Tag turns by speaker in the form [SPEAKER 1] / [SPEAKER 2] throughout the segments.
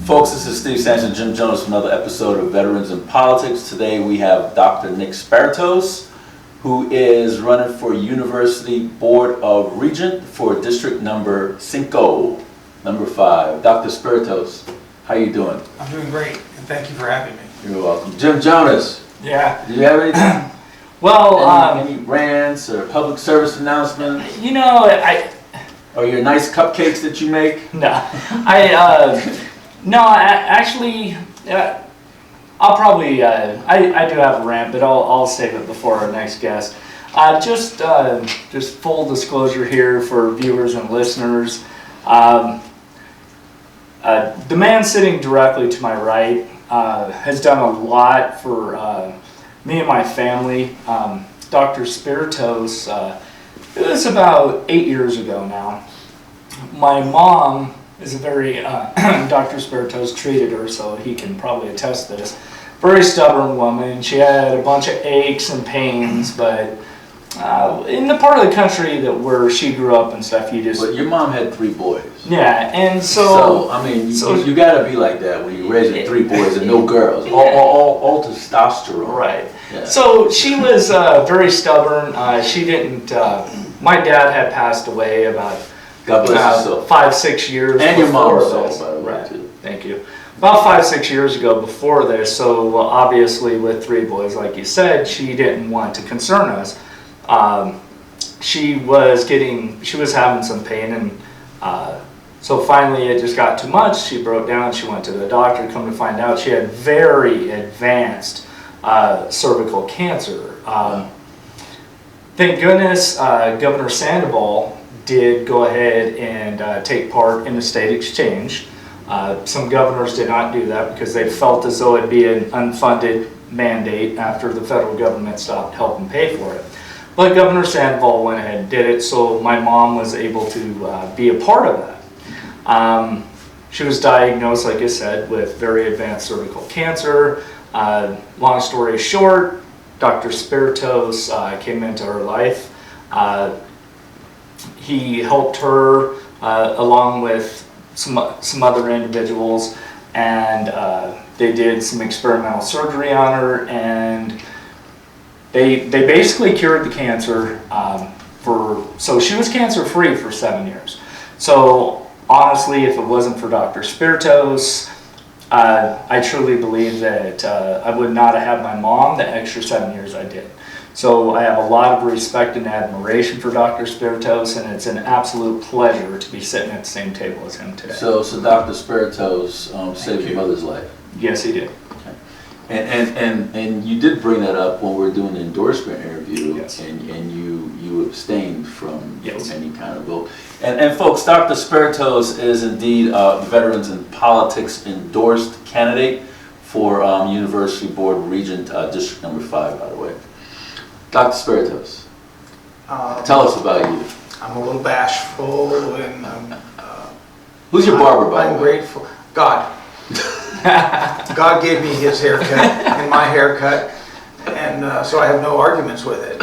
[SPEAKER 1] Folks, this is Steve Sanchez and Jim Jonas for another episode of Veterans in Politics. Today we have Dr. Spirtos, who is running for University Board of Regent for District number 5. Dr. Spirtos, how you doing?
[SPEAKER 2] I'm doing great, and thank you for having me.
[SPEAKER 1] You're welcome. Jim Jonas,
[SPEAKER 2] Yeah.
[SPEAKER 1] do you have anything?
[SPEAKER 2] Well,
[SPEAKER 1] any rants or public service announcements?
[SPEAKER 2] you know,
[SPEAKER 1] Or your nice cupcakes that you make?
[SPEAKER 2] Actually, I'll probably, I do have a rant, but I'll save it before our next guest. Just full disclosure here for viewers and listeners. The man sitting directly to my right has done a lot for me and my family. Dr. Spirtos, it was about 8 years ago now. My mom is a very, Dr. Spirtos treated her, so he can probably attest to this. Very stubborn woman. She had a bunch of aches and pains, but in the part of the country where she grew up and stuff,
[SPEAKER 1] But your mom had 3 boys.
[SPEAKER 2] Yeah, and
[SPEAKER 1] So, I mean, you gotta be like that when you're raising 3 boys and no girls. All testosterone.
[SPEAKER 2] Right.
[SPEAKER 1] Yeah.
[SPEAKER 2] So she was very stubborn. She didn't, my dad had passed away about
[SPEAKER 1] God bless you.
[SPEAKER 2] 5-6 years
[SPEAKER 1] And your mom
[SPEAKER 2] before
[SPEAKER 1] also,
[SPEAKER 2] this.
[SPEAKER 1] by the way,
[SPEAKER 2] Right.
[SPEAKER 1] too.
[SPEAKER 2] Thank you. About 5-6 years ago before this, so obviously with 3 boys, like you said, she didn't want to concern us. She was having some pain, and so finally it just got too much. She broke down. She went to the doctor. Come to find out, she had very advanced cervical cancer. Thank goodness Governor Sandoval did go ahead and take part in the state exchange. Some governors did not do that because they felt as though it'd be an unfunded mandate after the federal government stopped helping pay for it. But Governor Sandoval went ahead and did it, so my mom was able to be a part of that. She was diagnosed, like I said, with very advanced cervical cancer. Long story short, Dr. Spirtos came into her life. He helped her along with some other individuals, and they did some experimental surgery on her, and they basically cured the cancer so she was cancer free for 7 years. So honestly, if it wasn't for Dr. Spirtos, I truly believe that I would not have had my mom the extra 7 years I did. So I have a lot of respect and admiration for Dr. Spirtos, and it's an absolute pleasure to be sitting at the same table as him today.
[SPEAKER 1] So Dr. Spirtos saved your mother's life.
[SPEAKER 2] Yes, he did.
[SPEAKER 1] Okay. And you did bring that up when we were doing the endorsement interview.
[SPEAKER 2] Yes.
[SPEAKER 1] And you abstained from
[SPEAKER 2] Yes.
[SPEAKER 1] any kind of vote. And folks, Dr. Spirtos is indeed the Veterans in Politics endorsed candidate for University Board of Regent District number 5, by the way. Dr. Spirtos, tell us about you.
[SPEAKER 3] I'm a little bashful, and
[SPEAKER 1] Who's your barber, by the way?
[SPEAKER 3] I'm grateful. God. God gave me his haircut and my haircut, and so I have no arguments with it.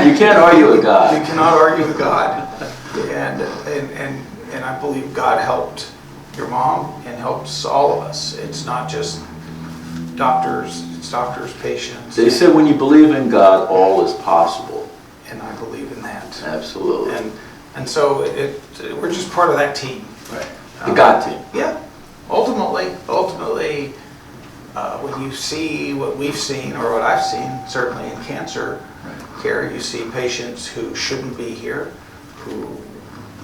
[SPEAKER 1] You can't argue with God.
[SPEAKER 3] You cannot argue with God, and I believe God helped your mom and helps all of us. It's not just doctors. It's doctors, patients.
[SPEAKER 1] They said when you believe in God, all is possible.
[SPEAKER 3] And I believe in that.
[SPEAKER 1] Absolutely.
[SPEAKER 3] And so we're just part of that team.
[SPEAKER 1] Right. The God team.
[SPEAKER 3] Yeah. Ultimately, when you see what we've seen, or what I've seen, certainly in cancer care, you see patients who shouldn't be here, who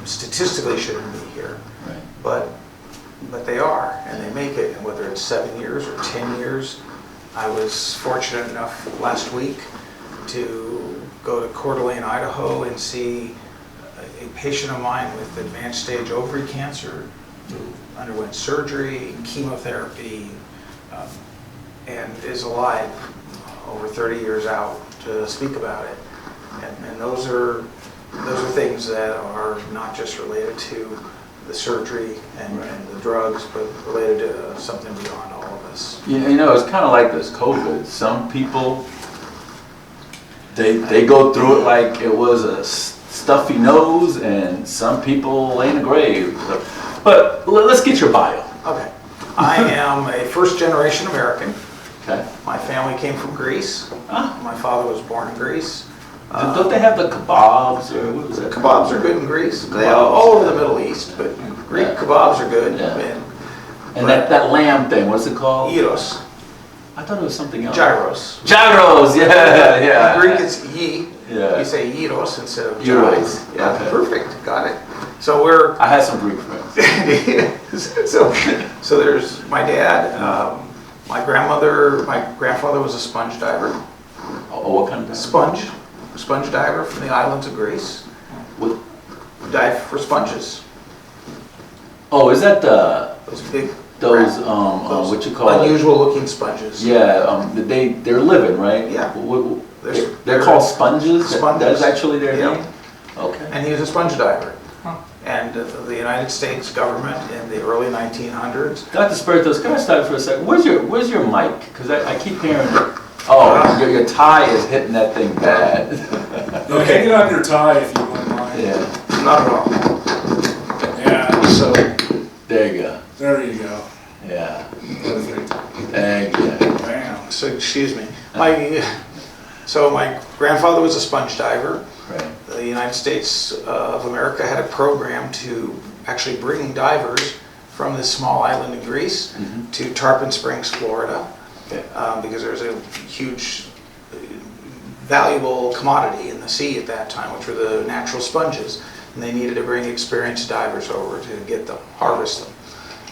[SPEAKER 3] statistically shouldn't be here,
[SPEAKER 1] Right.
[SPEAKER 3] but they are, and they make it. And whether it's 7 years or 10 years, I was fortunate enough last week to go to Coeur d'Alene, Idaho, and see a patient of mine with advanced stage ovary cancer who underwent surgery, chemotherapy, and is alive over 30 years out to speak about it. And those are things that are not just related to the surgery and the drugs, but related to something beyond all of us.
[SPEAKER 1] You know, it's kind of like this COVID. Some people, they go through it like it was a stuffy nose, and some people lay in the grave. But let's get your bio.
[SPEAKER 3] Okay. I am a first-generation American.
[SPEAKER 1] Okay.
[SPEAKER 3] My family came from Greece. My father was born in Greece.
[SPEAKER 1] Don't they have the kebabs, or what was that?
[SPEAKER 3] Kebabs are good in Greece. They are all over the Middle East, but Greek kebabs are good.
[SPEAKER 1] Yeah. And that lamb thing, what's it called?
[SPEAKER 3] Gyros.
[SPEAKER 1] I thought it was something else.
[SPEAKER 3] Gyros.
[SPEAKER 1] Gyros, yeah.
[SPEAKER 3] In Greek it's yi.
[SPEAKER 1] Yeah.
[SPEAKER 3] You say gyros instead of
[SPEAKER 1] Gyros.
[SPEAKER 3] gyros. Yeah,
[SPEAKER 1] Okay.
[SPEAKER 3] Perfect. Got it. So
[SPEAKER 1] I had some Greek friends.
[SPEAKER 3] so there's my dad, my grandfather was a sponge diver.
[SPEAKER 1] Oh, what kind of
[SPEAKER 3] Sponge diver from the islands of Greece.
[SPEAKER 1] What?
[SPEAKER 3] Dive for sponges.
[SPEAKER 1] Oh, is that
[SPEAKER 3] Those big,
[SPEAKER 1] those what you call
[SPEAKER 3] unusual looking sponges.
[SPEAKER 1] Yeah, they're living, right?
[SPEAKER 3] Yeah.
[SPEAKER 1] They're called sponges?
[SPEAKER 3] Sponges.
[SPEAKER 1] That's actually their
[SPEAKER 3] Yeah.
[SPEAKER 1] name? Okay.
[SPEAKER 3] And he was a sponge diver. And the United States government in the early 1900s.
[SPEAKER 1] Dr. Spirtos, can I stop for a second? Where's your mic? Because I keep hearing it. Oh, your tie is hitting that thing bad.
[SPEAKER 4] No, hang it on your tie if you wouldn't mind.
[SPEAKER 1] Yeah.
[SPEAKER 3] Not at all.
[SPEAKER 4] Yeah,
[SPEAKER 3] So
[SPEAKER 1] There you go.
[SPEAKER 4] there you go.
[SPEAKER 1] Yeah.
[SPEAKER 4] Perfect.
[SPEAKER 1] Thank you.
[SPEAKER 4] Bam.
[SPEAKER 3] So excuse me. My grandfather was a sponge diver.
[SPEAKER 1] Right.
[SPEAKER 3] The United States of America had a program to actually bring divers from this small island in Greece to Tarpon Springs, Florida, because there's a huge, valuable commodity in the sea at that time, which were the natural sponges, and they needed to bring experienced divers over to get them, harvest them.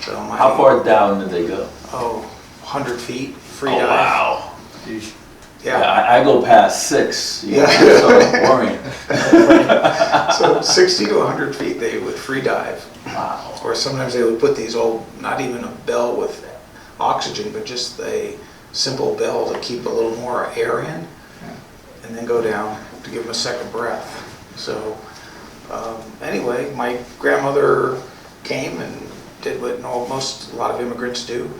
[SPEAKER 3] So
[SPEAKER 1] How far down did they go?
[SPEAKER 3] 100 feet, free
[SPEAKER 1] Oh,
[SPEAKER 3] dive.
[SPEAKER 1] wow.
[SPEAKER 3] Yeah.
[SPEAKER 1] I go past 6.
[SPEAKER 3] Yeah.
[SPEAKER 1] So worrying.
[SPEAKER 3] So 60 to 100 feet they would free dive.
[SPEAKER 1] Wow.
[SPEAKER 3] Or sometimes they would put these old, not even a bell with oxygen, but just a simple bell to keep a little more air in, and then go down to give them a second breath. So anyway, my grandmother came and did what a lot of immigrants do.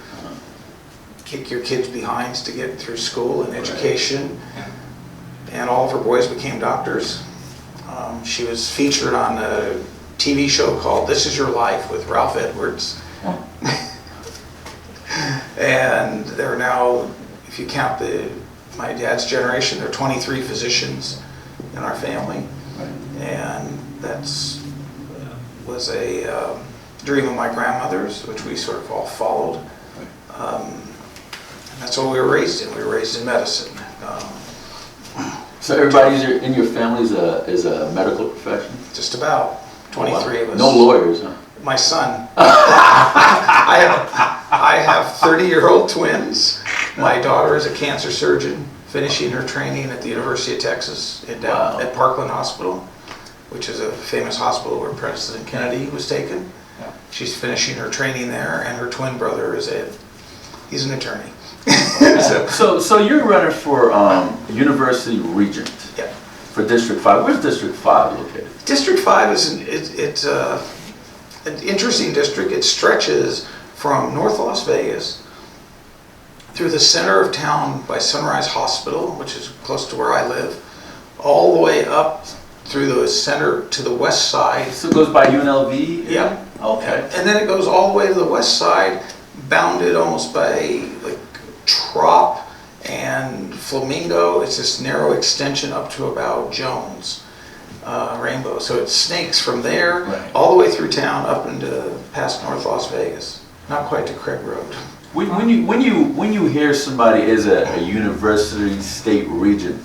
[SPEAKER 3] Kick your kids' behinds to get through school and education. And all of her boys became doctors. She was featured on a TV show called This Is Your Life with Ralph Edwards. And there are now, if you count my dad's generation, there are 23 physicians in our family. And that's was a dream of my grandmother's, which we sort of all followed. And that's what we were raised in. We were raised in medicine.
[SPEAKER 1] So everybody in your family is a medical profession?
[SPEAKER 3] Just about 23 of us.
[SPEAKER 1] No lawyers, huh?
[SPEAKER 3] My son. I have 30-year-old twins. My daughter is a cancer surgeon, finishing her training at the University of Texas at Parkland Hospital, which is a famous hospital where President Kennedy was taken. She's finishing her training there, and her twin brother he's an attorney.
[SPEAKER 1] So you're running for University Regent for District 5. Where's District 5 located?
[SPEAKER 3] District 5 is an interesting district. It stretches from North Las Vegas through the center of town by Sunrise Hospital, which is close to where I live, all the way up through the center to the west side.
[SPEAKER 1] So it goes by UNLV?
[SPEAKER 3] Yeah.
[SPEAKER 1] Okay.
[SPEAKER 3] And then it goes all the way to the west side, bounded almost by like Trop and Flamingo. It's this narrow extension up to about Jones, Rainbow. So it snakes from there all the way through town up into past North Las Vegas. Not quite to Craig Road.
[SPEAKER 1] When you hear somebody is a university state regent,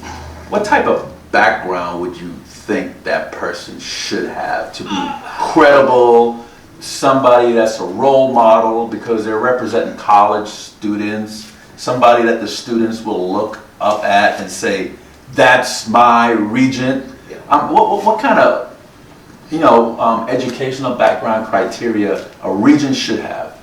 [SPEAKER 1] what type of background would you think that person should have to be credible, somebody that's a role model because they're representing college students, somebody that the students will look up at and say, that's my regent? What kind of educational background criteria a regent should have?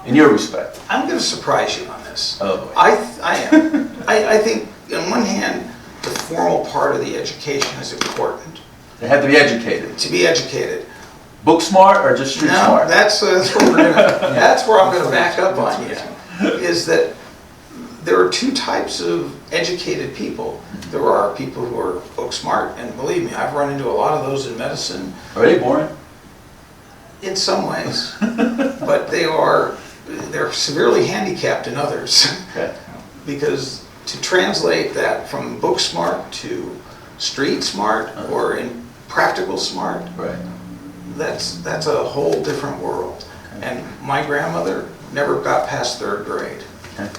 [SPEAKER 1] in your respect?
[SPEAKER 3] I'm going to surprise you on this.
[SPEAKER 1] Oh, boy.
[SPEAKER 3] I am. I think, on one hand, the formal part of the education is important.
[SPEAKER 1] They have to be educated.
[SPEAKER 3] To be educated.
[SPEAKER 1] Book smart or just street
[SPEAKER 3] No,
[SPEAKER 1] smart?
[SPEAKER 3] that's where we're gonna, that's where I'm going to back up on you. Is that there are two types of educated people. There are people who are book smart, and believe me, I've run into a lot of those in medicine.
[SPEAKER 1] Are they boring?
[SPEAKER 3] In some ways, but they're severely handicapped in others.
[SPEAKER 1] Okay.
[SPEAKER 3] Because to translate that from book smart to street smart or in practical smart,
[SPEAKER 1] Right.
[SPEAKER 3] that's a whole different world. And my grandmother never got past 3rd grade.
[SPEAKER 1] Okay.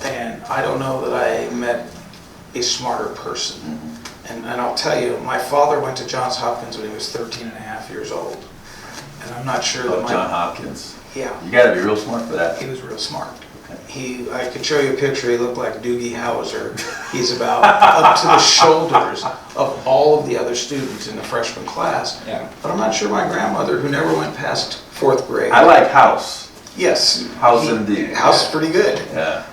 [SPEAKER 3] And I don't know that I met a smarter person. And I'll tell you, my father went to Johns Hopkins when he was 13 and a half years old. And I'm not sure that
[SPEAKER 1] Oh, John Hopkins.
[SPEAKER 3] Yeah,
[SPEAKER 1] You gotta be real smart for that.
[SPEAKER 3] he was real smart.
[SPEAKER 1] Okay.
[SPEAKER 3] I could show you a picture, he looked like Doogie Howser. He's about up to the shoulders of all of the other students in the freshman class.
[SPEAKER 2] Yeah.
[SPEAKER 3] But I'm not sure my grandmother, who never went past 4th grade.
[SPEAKER 1] I like House.
[SPEAKER 3] Yes.
[SPEAKER 1] House indeed.
[SPEAKER 3] House is pretty good.
[SPEAKER 1] Yeah.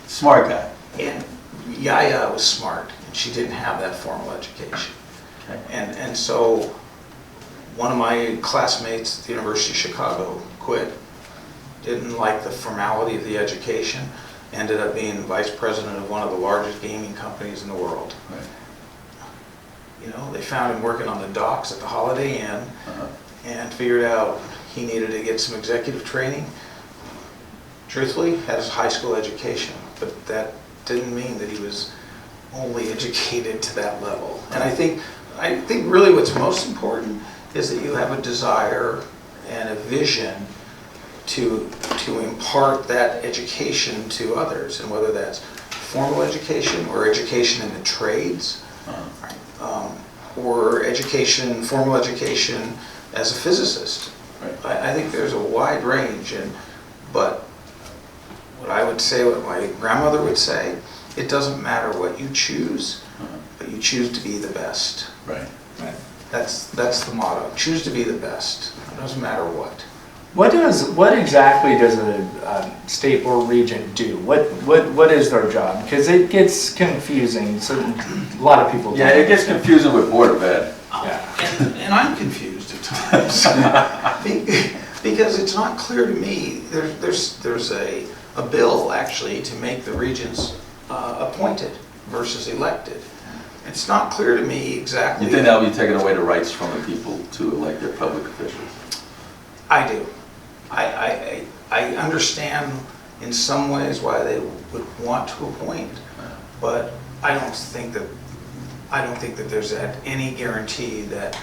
[SPEAKER 1] Smart guy.
[SPEAKER 3] And Yaya was smart, and she didn't have that formal education.
[SPEAKER 1] Okay.
[SPEAKER 3] And so one of my classmates at the University of Chicago quit, didn't like the formality of the education, ended up being vice president of one of the largest gaming companies in the world.
[SPEAKER 1] Right.
[SPEAKER 3] You know, they found him working on the docks at the Holiday Inn
[SPEAKER 1] Uh-huh.
[SPEAKER 3] and figured out he needed to get some executive training. Truthfully, had his high school education, but that didn't mean that he was only educated to that level. And I think really what's most important is that you have a desire and a vision to impart that education to others, and whether that's formal education or education in the trades, or formal education as a physicist.
[SPEAKER 1] Right.
[SPEAKER 3] I think there's a wide range, but what I would say, what my grandmother would say, it doesn't matter what you choose, but you choose to be the best.
[SPEAKER 1] Right.
[SPEAKER 3] That's the motto. Choose to be the best. It doesn't matter what.
[SPEAKER 2] What exactly does a state board regent do? What is their job? Because it gets confusing. So a lot of people.
[SPEAKER 1] Yeah, it gets confusing with Board of Ed.
[SPEAKER 2] Yeah.
[SPEAKER 3] And I'm confused at times because it's not clear to me. There's a bill actually to make the regents appointed versus elected. It's not clear to me exactly.
[SPEAKER 1] You think that'll be taking away the rights from the people to elect their public officials?
[SPEAKER 3] I do. I understand in some ways why they would want to appoint, but I don't think that there's any guarantee that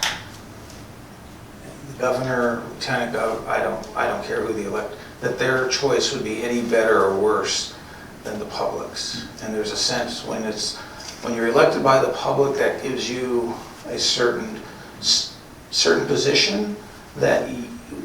[SPEAKER 3] the governor, lieutenant governor, I don't care who they elect, that their choice would be any better or worse than the public's. And there's a sense when you're elected by the public, that gives you a certain position that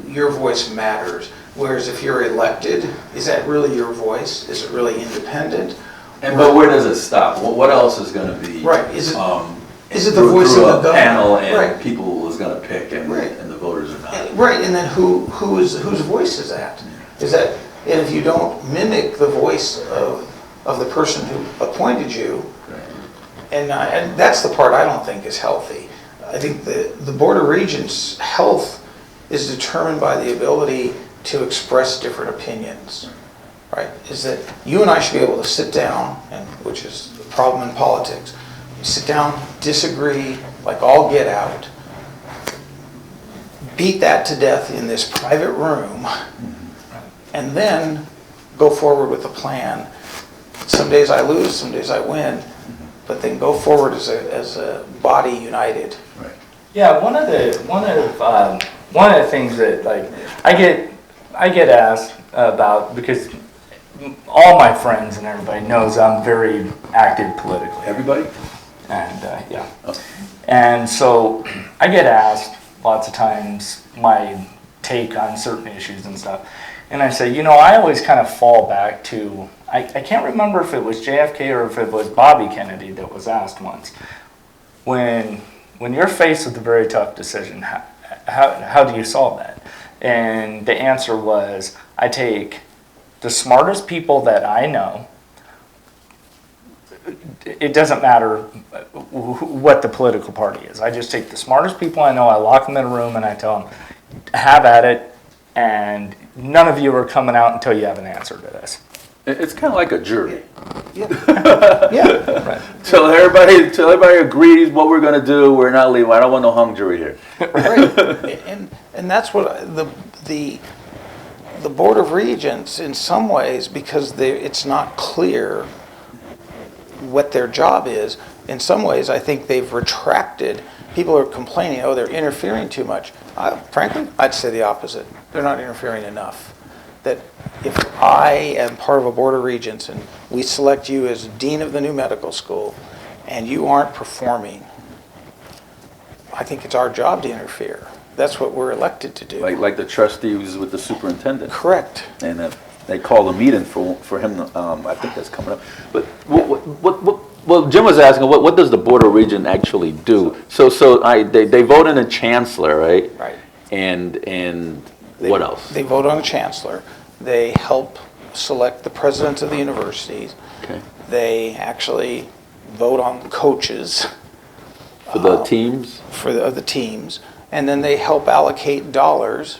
[SPEAKER 3] your voice matters. Whereas if you're elected, is that really your voice? Is it really independent?
[SPEAKER 1] But where does it stop? What else is going to be?
[SPEAKER 3] Right. Is it the
[SPEAKER 1] through
[SPEAKER 3] voice of the
[SPEAKER 1] a
[SPEAKER 3] government?
[SPEAKER 1] panel and
[SPEAKER 3] Right.
[SPEAKER 1] people is going to pick and the voters are not?
[SPEAKER 3] Right, and then whose voice is that? Is that, and if you don't mimic the voice of the person who appointed you, and that's the part I don't think is healthy. I think the Board of Regents' health is determined by the ability to express different opinions, right? Is that you and I should be able to sit down, and which is the problem in politics, you sit down, disagree, like all get out, beat that to death in this private room, and then go forward with a plan. Some days I lose, some days I win, but then go forward as a body united.
[SPEAKER 1] Right.
[SPEAKER 2] Yeah, one of the things that like I get asked about, because all my friends and everybody knows I'm very active politically.
[SPEAKER 1] Everybody?
[SPEAKER 2] And yeah.
[SPEAKER 1] Oh.
[SPEAKER 2] And so I get asked lots of times my take on certain issues and stuff. And I say, I always kind of fall back to, I can't remember if it was JFK or if it was Bobby Kennedy that was asked once. When you're faced with a very tough decision, how do you solve that? And the answer was, I take the smartest people that I know, it doesn't matter what the political party is. I just take the smartest people I know, I lock them in a room, and I tell them, have at it, and none of you are coming out until you have an answer to this.
[SPEAKER 1] It's kind of like a jury.
[SPEAKER 3] Yeah.
[SPEAKER 2] Right.
[SPEAKER 1] Till everybody agrees what we're going to do, we're not leaving. I don't want no hung jury here.
[SPEAKER 3] Right. And that's what the Board of Regents, in some ways, because it's not clear what their job is, in some ways I think they've retracted. People are complaining, oh, they're interfering too much. Frankly, I'd say the opposite. They're not interfering enough. That if I am part of a Board of Regents and we select you as Dean of the new medical school and you aren't performing, I think it's our job to interfere. That's what we're elected to do.
[SPEAKER 1] Like the trustees with the superintendent.
[SPEAKER 3] Correct.
[SPEAKER 1] And they call a meeting for him. I think that's coming up. But what Jim was asking, what does the Board of Regents actually do? They vote in a chancellor, right?
[SPEAKER 3] Right.
[SPEAKER 1] And what else?
[SPEAKER 3] They vote on the chancellor. They help select the presidents of the universities.
[SPEAKER 1] Okay.
[SPEAKER 3] They actually vote on the coaches.
[SPEAKER 1] For the teams?
[SPEAKER 3] For the teams. And then they help allocate dollars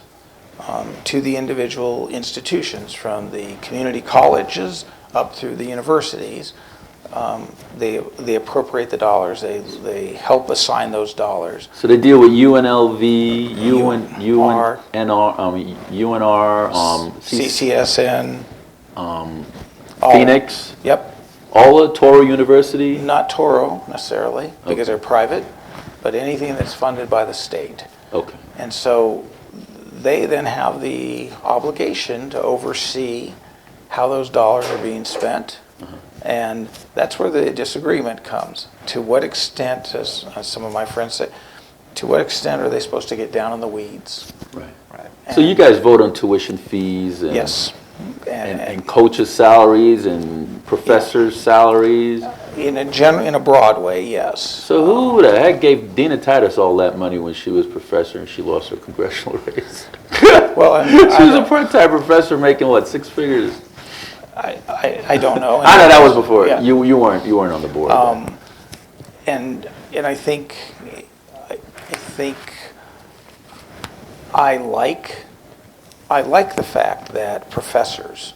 [SPEAKER 3] to the individual institutions, from the community colleges up through the universities. They appropriate the dollars. They help assign those dollars.
[SPEAKER 1] So they deal with UNLV,
[SPEAKER 3] UNR,
[SPEAKER 1] UNR,
[SPEAKER 3] CCSN,
[SPEAKER 1] Phoenix,
[SPEAKER 3] Yep.
[SPEAKER 1] all of Toro University.
[SPEAKER 3] Not Toro necessarily, because they're private, but anything that's funded by the state.
[SPEAKER 1] Okay.
[SPEAKER 3] And so they then have the obligation to oversee how those dollars are being spent. And that's where the disagreement comes. To what extent, as some of my friends say, to what extent are they supposed to get down in the weeds?
[SPEAKER 1] Right.
[SPEAKER 3] Right.
[SPEAKER 1] So you guys vote on tuition fees and,
[SPEAKER 3] Yes.
[SPEAKER 1] and coaches' salaries and professors' salaries.
[SPEAKER 3] In a broad way, yes.
[SPEAKER 1] So who the heck gave Dina Titus all that money when she was professor and she lost her congressional race?
[SPEAKER 3] Well,
[SPEAKER 1] She was a part-time professor making what, 6 figures?
[SPEAKER 3] I don't know.
[SPEAKER 1] I know that was before.
[SPEAKER 3] Yeah.
[SPEAKER 1] You weren't on the board.
[SPEAKER 3] And I think I like the fact that professors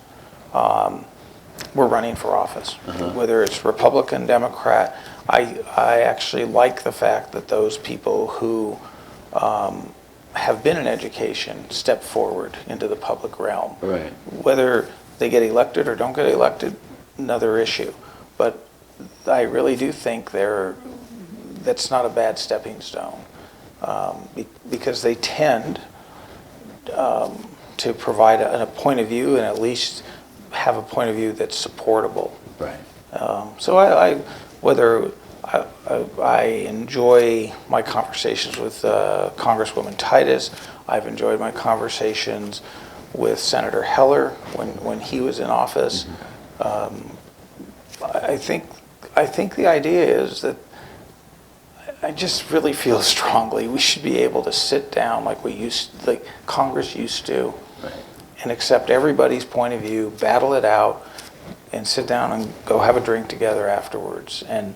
[SPEAKER 3] were running for office, whether it's Republican, Democrat. I actually like the fact that those people who have been in education step forward into the public realm.
[SPEAKER 1] Right.
[SPEAKER 3] Whether they get elected or don't get elected, another issue. But I really do think that's not a bad stepping stone, because they tend to provide a point of view, and at least have a point of view that's supportable.
[SPEAKER 1] Right.
[SPEAKER 3] So I enjoy my conversations with Congresswoman Titus. I've enjoyed my conversations with Senator Heller when he was in office. I think the idea is that I just really feel strongly we should be able to sit down like Congress used to,
[SPEAKER 1] Right.
[SPEAKER 3] and accept everybody's point of view, battle it out, and sit down and go have a drink together afterwards. And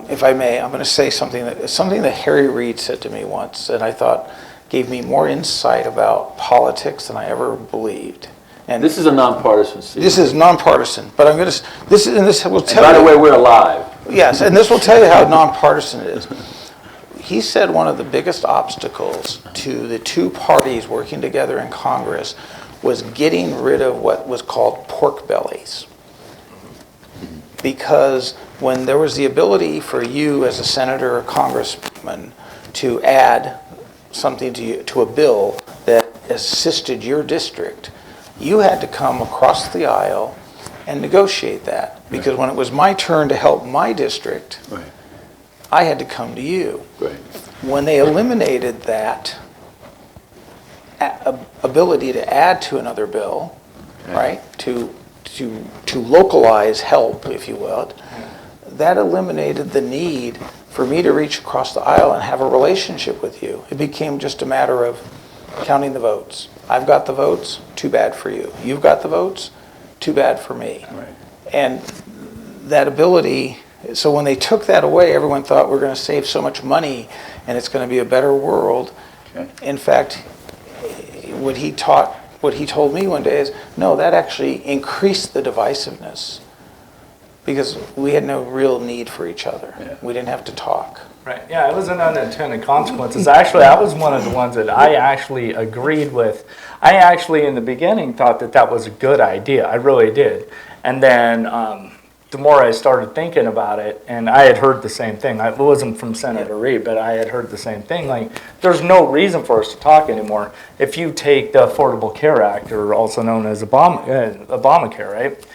[SPEAKER 3] if I may, I'm going to say something that Harry Reid said to me once, and I thought gave me more insight about politics than I ever believed. And
[SPEAKER 1] This is a nonpartisan seat.
[SPEAKER 3] this is nonpartisan, but I'm going to this will tell
[SPEAKER 1] By
[SPEAKER 3] you.
[SPEAKER 1] the way, we're alive.
[SPEAKER 3] Yes, and this will tell you how nonpartisan it is. He said one of the biggest obstacles to the two parties working together in Congress was getting rid of what was called pork bellies. Because when there was the ability for you as a senator or congressman to add something to a bill that assisted your district, you had to come across the aisle and negotiate that. Because when it was my turn to help my district,
[SPEAKER 1] Right.
[SPEAKER 3] I had to come to you.
[SPEAKER 1] Right.
[SPEAKER 3] When they eliminated that ability to add to another bill, right, to localize help, if you will, that eliminated the need for me to reach across the aisle and have a relationship with you. It became just a matter of counting the votes. I've got the votes, too bad for you. You've got the votes, too bad for me.
[SPEAKER 1] Right.
[SPEAKER 3] And that ability, so when they took that away, everyone thought we're going to save so much money and it's going to be a better world.
[SPEAKER 1] Okay.
[SPEAKER 3] In fact, what he told me one day is, no, that actually increased the divisiveness because we had no real need for each other.
[SPEAKER 1] Yeah.
[SPEAKER 3] We didn't have to talk.
[SPEAKER 2] Right. Yeah, it was an unintended consequences. Actually, I was one of the ones that I actually agreed with. I actually, in the beginning, thought that that was a good idea. I really did. And then the more I started thinking about it, and I had heard the same thing. It wasn't from Senator Reid, but I had heard the same thing. Like, there's no reason for us to talk anymore. If you take the Affordable Care Act, or also known as Obamacare, right?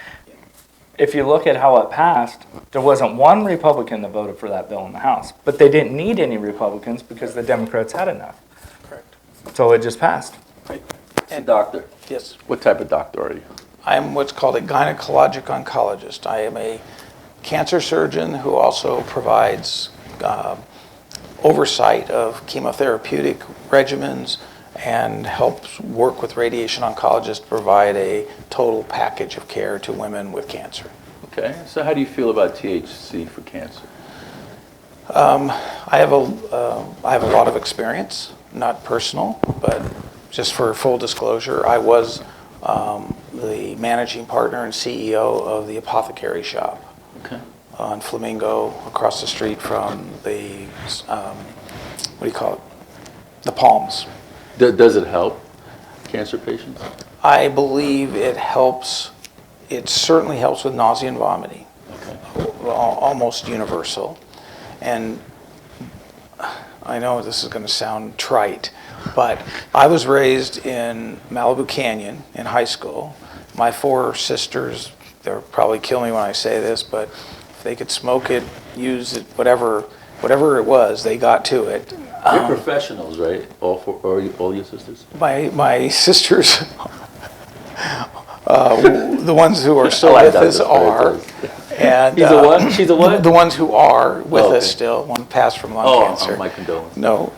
[SPEAKER 2] If you look at how it passed, there wasn't one Republican that voted for that bill in the House. But they didn't need any Republicans because the Democrats had enough.
[SPEAKER 3] Correct.
[SPEAKER 2] So it just passed.
[SPEAKER 3] Right.
[SPEAKER 1] And doctor,
[SPEAKER 3] Yes.
[SPEAKER 1] what type of doctor are you?
[SPEAKER 3] I am what's called a gynecologic oncologist. I am a cancer surgeon who also provides oversight of chemotherapeutic regimens and helps work with radiation oncologists to provide a total package of care to women with cancer.
[SPEAKER 1] Okay, so how do you feel about THC for cancer?
[SPEAKER 3] I have a lot of experience, not personal, but just for full disclosure, I was the managing partner and CEO of the apothecary shop
[SPEAKER 1] Okay.
[SPEAKER 3] on Flamingo, across the street from the what do you call it? The Palms.
[SPEAKER 1] Does it help cancer patients?
[SPEAKER 3] I believe it helps. It certainly helps with nausea and vomiting.
[SPEAKER 1] Okay.
[SPEAKER 3] Almost universal. And I know this is going to sound trite, but I was raised in Malibu Canyon in high school. My 4 sisters, they'll probably kill me when I say this, but if they could smoke it, use it, whatever it was, they got to it.
[SPEAKER 1] You're professionals, right? All your sisters?
[SPEAKER 3] My sisters, the ones who are still
[SPEAKER 1] like
[SPEAKER 3] with us
[SPEAKER 1] Dr.
[SPEAKER 3] are.
[SPEAKER 1] Spirtos.
[SPEAKER 3] And,
[SPEAKER 1] He's a what? She's a what?
[SPEAKER 3] The ones who are with
[SPEAKER 1] Oh, okay.
[SPEAKER 3] us still, one passed from lung cancer.
[SPEAKER 1] Oh, my condolences.
[SPEAKER 3] No,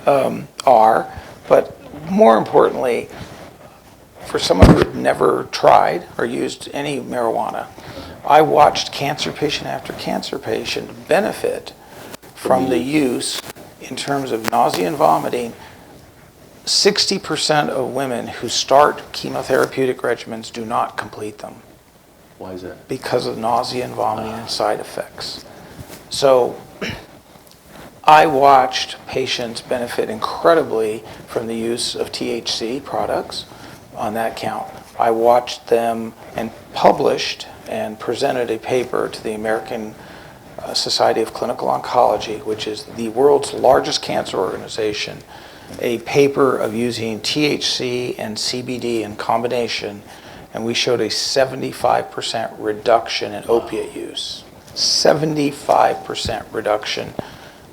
[SPEAKER 3] are. But more importantly, for someone who had never tried or used any marijuana, I watched cancer patient after cancer patient benefit from the use in terms of nausea and vomiting. 60% of women who start chemotherapeutic regimens do not complete them
[SPEAKER 1] Why is that?
[SPEAKER 3] because of nausea and vomiting and side effects. So I watched patients benefit incredibly from the use of THC products on that count. I watched them and published and presented a paper to the American Society of Clinical Oncology, which is the world's largest cancer organization, a paper of using THC and CBD in combination, and we showed a 75% reduction in opiate use. 75% reduction.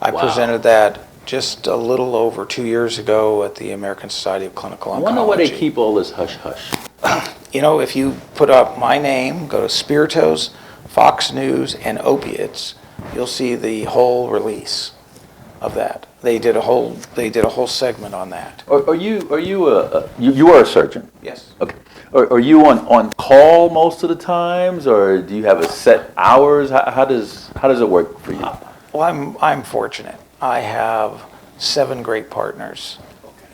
[SPEAKER 3] I
[SPEAKER 1] Wow.
[SPEAKER 3] presented that just a little over 2 years ago at the American Society of Clinical Oncology.
[SPEAKER 1] I wonder why they keep all this hush-hush.
[SPEAKER 3] You know, if you put up my name, go to Spirtos, Fox News, and opiates, you'll see the whole release of that. They did a whole segment on that.
[SPEAKER 1] You are a surgeon?
[SPEAKER 3] Yes.
[SPEAKER 1] Okay. Are you on call most of the times, or do you have a set hours? How does it work for you?
[SPEAKER 3] Well, I'm fortunate. I have 7 great partners.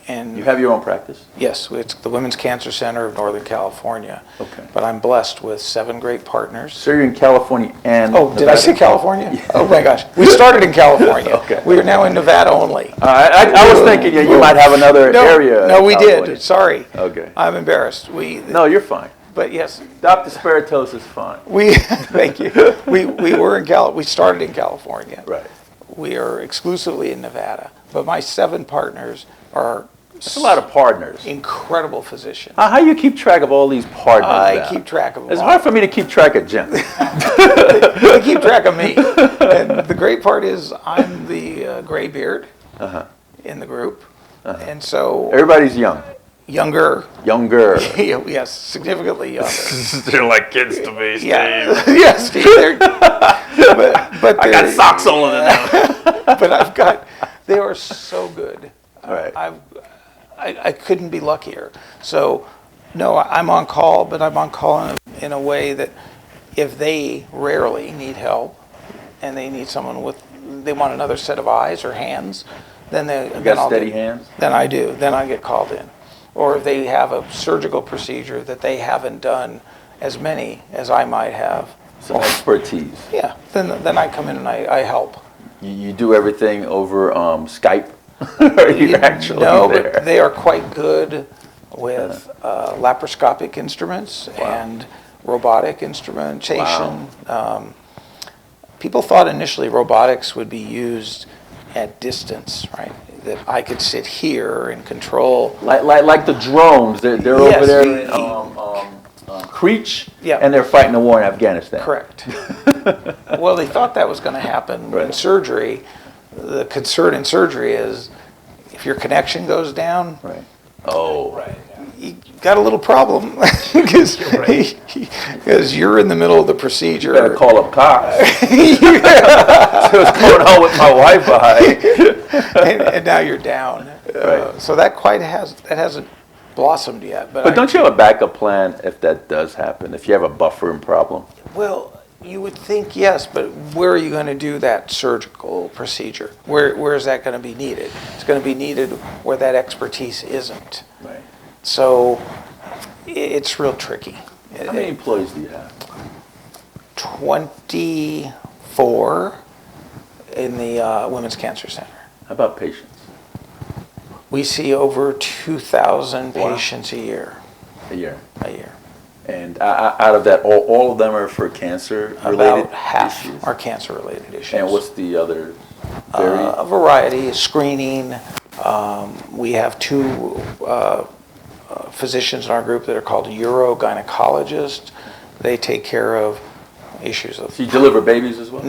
[SPEAKER 3] And
[SPEAKER 1] You have your own practice?
[SPEAKER 3] yes, it's the Women's Cancer Center of Northern California.
[SPEAKER 1] Okay.
[SPEAKER 3] But I'm blessed with 7 great partners.
[SPEAKER 1] So you're in California and
[SPEAKER 3] Oh, did I
[SPEAKER 1] Nevada?
[SPEAKER 3] say California? Oh my gosh. We started in California.
[SPEAKER 1] Okay.
[SPEAKER 3] We are now in Nevada only.
[SPEAKER 1] I was thinking you might have another area.
[SPEAKER 3] No,
[SPEAKER 1] in
[SPEAKER 3] we
[SPEAKER 1] California.
[SPEAKER 3] did. Sorry.
[SPEAKER 1] Okay.
[SPEAKER 3] I'm embarrassed.
[SPEAKER 1] No, you're fine.
[SPEAKER 3] But yes,
[SPEAKER 1] Dr. Spirtos is fine.
[SPEAKER 3] thank you. We were in we started in California.
[SPEAKER 1] Right.
[SPEAKER 3] We are exclusively in Nevada. But my 7 partners are
[SPEAKER 1] That's a lot of partners.
[SPEAKER 3] incredible physicians.
[SPEAKER 1] How do you keep track of all these partners
[SPEAKER 3] I
[SPEAKER 1] now?
[SPEAKER 3] keep track of them.
[SPEAKER 1] It's
[SPEAKER 3] all.
[SPEAKER 1] hard for me to keep track of Jim.
[SPEAKER 3] They keep track of me. And the great part is I'm the gray beard in the group. And so
[SPEAKER 1] Everybody's young.
[SPEAKER 3] younger, yes, significantly younger.
[SPEAKER 1] They're like kids to me, Steve.
[SPEAKER 3] Yeah, yes, Steve. But
[SPEAKER 1] I got socks older than them.
[SPEAKER 3] But they are so good.
[SPEAKER 1] Right.
[SPEAKER 3] I couldn't be luckier. So, no, I'm on call, but I'm on call in a way that if they rarely need help and they need someone they want another set of eyes or hands, then
[SPEAKER 1] hands?
[SPEAKER 3] Then I do. Then I get called in. Or if they have a surgical procedure that they haven't done as many as I might have.
[SPEAKER 1] Some expertise.
[SPEAKER 3] Yeah. Then I come in and I help.
[SPEAKER 1] You do everything over Skype? Or are you actually
[SPEAKER 3] No,
[SPEAKER 1] there?
[SPEAKER 3] but they are quite good with laparoscopic instruments and robotic instrumentation.
[SPEAKER 1] Wow.
[SPEAKER 3] People thought initially robotics would be used at distance, right? That I could sit here and control.
[SPEAKER 1] Like the drones, they're
[SPEAKER 3] Yes,
[SPEAKER 1] over there in Creech,
[SPEAKER 3] Yeah.
[SPEAKER 1] and they're fighting a war in Afghanistan.
[SPEAKER 3] Correct. Well, they thought that was going to happen in surgery. The concern in surgery is if your connection goes down,
[SPEAKER 1] Right. Oh.
[SPEAKER 3] right, you got a little problem because you're in the middle of the procedure.
[SPEAKER 1] You better call up Cox. See what's going on with my Wi-Fi.
[SPEAKER 3] and now you're down.
[SPEAKER 1] Right.
[SPEAKER 3] So that hasn't blossomed yet.
[SPEAKER 1] But don't you have a backup plan if that does happen? If you have a buffering problem?
[SPEAKER 3] Well, you would think yes, but where are you going to do that surgical procedure? Where is that going to be needed? It's going to be needed where that expertise isn't.
[SPEAKER 1] Right.
[SPEAKER 3] So it's real tricky.
[SPEAKER 1] How many employees do you have?
[SPEAKER 3] 24 in the Women's Cancer Center.
[SPEAKER 1] How about patients?
[SPEAKER 3] We see over 2,000
[SPEAKER 1] Wow.
[SPEAKER 3] patients a year.
[SPEAKER 1] A year. And out of that, all of them are for cancer-related
[SPEAKER 3] About half
[SPEAKER 1] issues?
[SPEAKER 3] are cancer-related issues.
[SPEAKER 1] And what's the other?
[SPEAKER 3] A variety, screening. We have two physicians in our group that are called urogynecologists. They take care of issues of
[SPEAKER 1] So you deliver babies as well?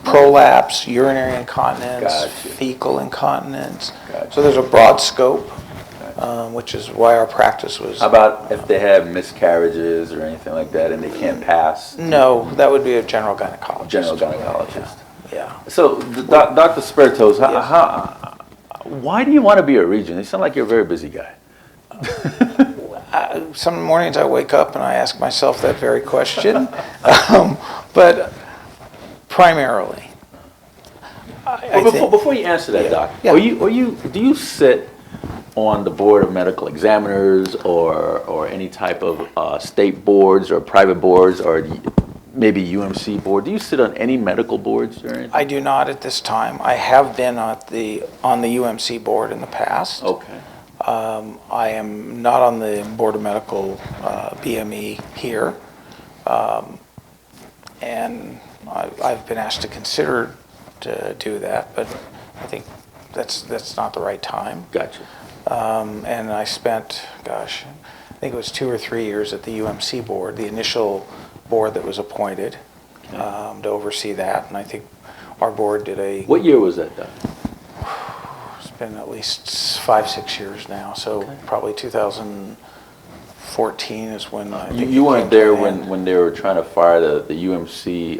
[SPEAKER 3] prolapse, urinary incontinence,
[SPEAKER 1] Gotcha.
[SPEAKER 3] fecal incontinence.
[SPEAKER 1] Gotcha.
[SPEAKER 3] So there's a broad scope, which is why our practice was.
[SPEAKER 1] How about if they have miscarriages or anything like that and they can't pass?
[SPEAKER 3] No, that would be a general gynecologist.
[SPEAKER 1] General gynecologist.
[SPEAKER 3] Yeah.
[SPEAKER 1] So, Dr. Spirtos, why do you want to be a regent? You sound like you're a very busy guy.
[SPEAKER 3] Some mornings I wake up and I ask myself that very question, but primarily.
[SPEAKER 1] Before you answer that, Doc,
[SPEAKER 3] Yeah.
[SPEAKER 1] do you sit on the board of medical examiners or any type of state boards or private boards or maybe UMC board? Do you sit on any medical boards or anything?
[SPEAKER 3] I do not at this time. I have been on the UMC board in the past.
[SPEAKER 1] Okay.
[SPEAKER 3] I am not on the Board of Medical BME here, and I've been asked to consider to do that, but I think that's not the right time.
[SPEAKER 1] Gotcha.
[SPEAKER 3] And I spent, I think it was 2 or 3 years at the UMC board, the initial board that was appointed to oversee that, and I think our board did
[SPEAKER 1] What year was that, Doc?
[SPEAKER 3] It's been at least 5-6 years now, so probably 2014 is when I think
[SPEAKER 1] You
[SPEAKER 3] it
[SPEAKER 1] weren't
[SPEAKER 3] came to
[SPEAKER 1] there
[SPEAKER 3] an end.
[SPEAKER 1] when they were trying to fire the UMC.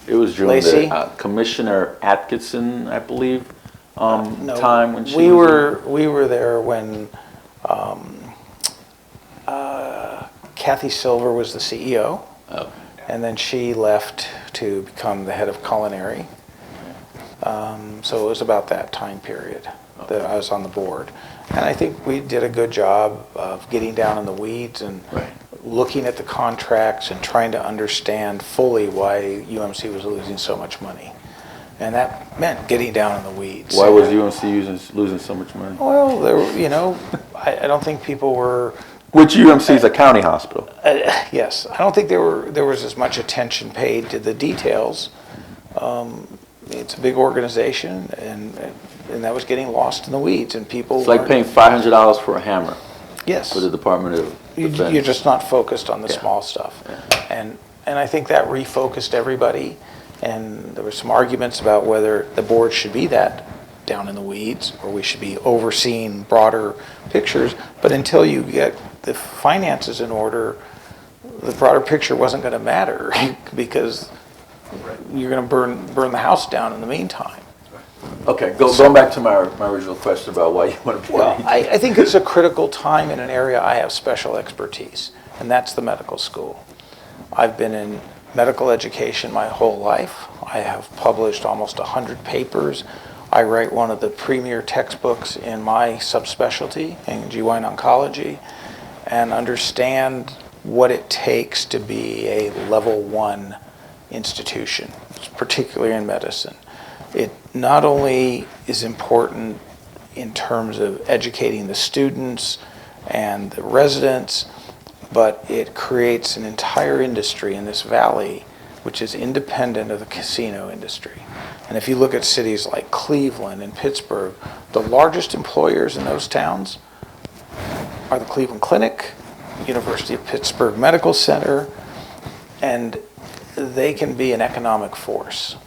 [SPEAKER 1] It was during
[SPEAKER 3] Lacey?
[SPEAKER 1] the Commissioner Atkinson, I believe,
[SPEAKER 3] No,
[SPEAKER 1] time when she
[SPEAKER 3] we
[SPEAKER 1] was
[SPEAKER 3] were there when Kathy Silver was the CEO, and then she left to become the head of culinary. So it was about that time period that I was on the board. And I think we did a good job of getting down in the weeds and looking at the contracts and trying to understand fully why UMC was losing so much money. And that meant getting down in the weeds.
[SPEAKER 1] Why was UMC losing so much money?
[SPEAKER 3] Well, I don't think people were.
[SPEAKER 1] Which UMC is a county hospital.
[SPEAKER 3] Yes, I don't think there was as much attention paid to the details. It's a big organization, and that was getting lost in the weeds, and people.
[SPEAKER 1] It's like paying $500 for a hammer.
[SPEAKER 3] Yes.
[SPEAKER 1] For the Department of Defense.
[SPEAKER 3] You're just not focused on the small stuff, and I think that refocused everybody. And there were some arguments about whether the board should be that down in the weeds, or we should be overseeing broader pictures. But until you get the finances in order, the broader picture wasn't going to matter because you're going to burn the house down in the meantime.
[SPEAKER 1] Okay, going back to my original question about why you want to be
[SPEAKER 3] Well,
[SPEAKER 1] a regent.
[SPEAKER 3] I think it's a critical time in an area I have special expertise, and that's the medical school. I've been in medical education my whole life. I have published almost 100 papers. I write one of the premier textbooks in my subspecialty in GYN oncology and understand what it takes to be a level 1 institution, particularly in medicine. It not only is important in terms of educating the students and the residents, but it creates an entire industry in this valley which is independent of the casino industry. And if you look at cities like Cleveland and Pittsburgh, the largest employers in those towns are the Cleveland Clinic, University of Pittsburgh Medical Center, and they can be an economic force.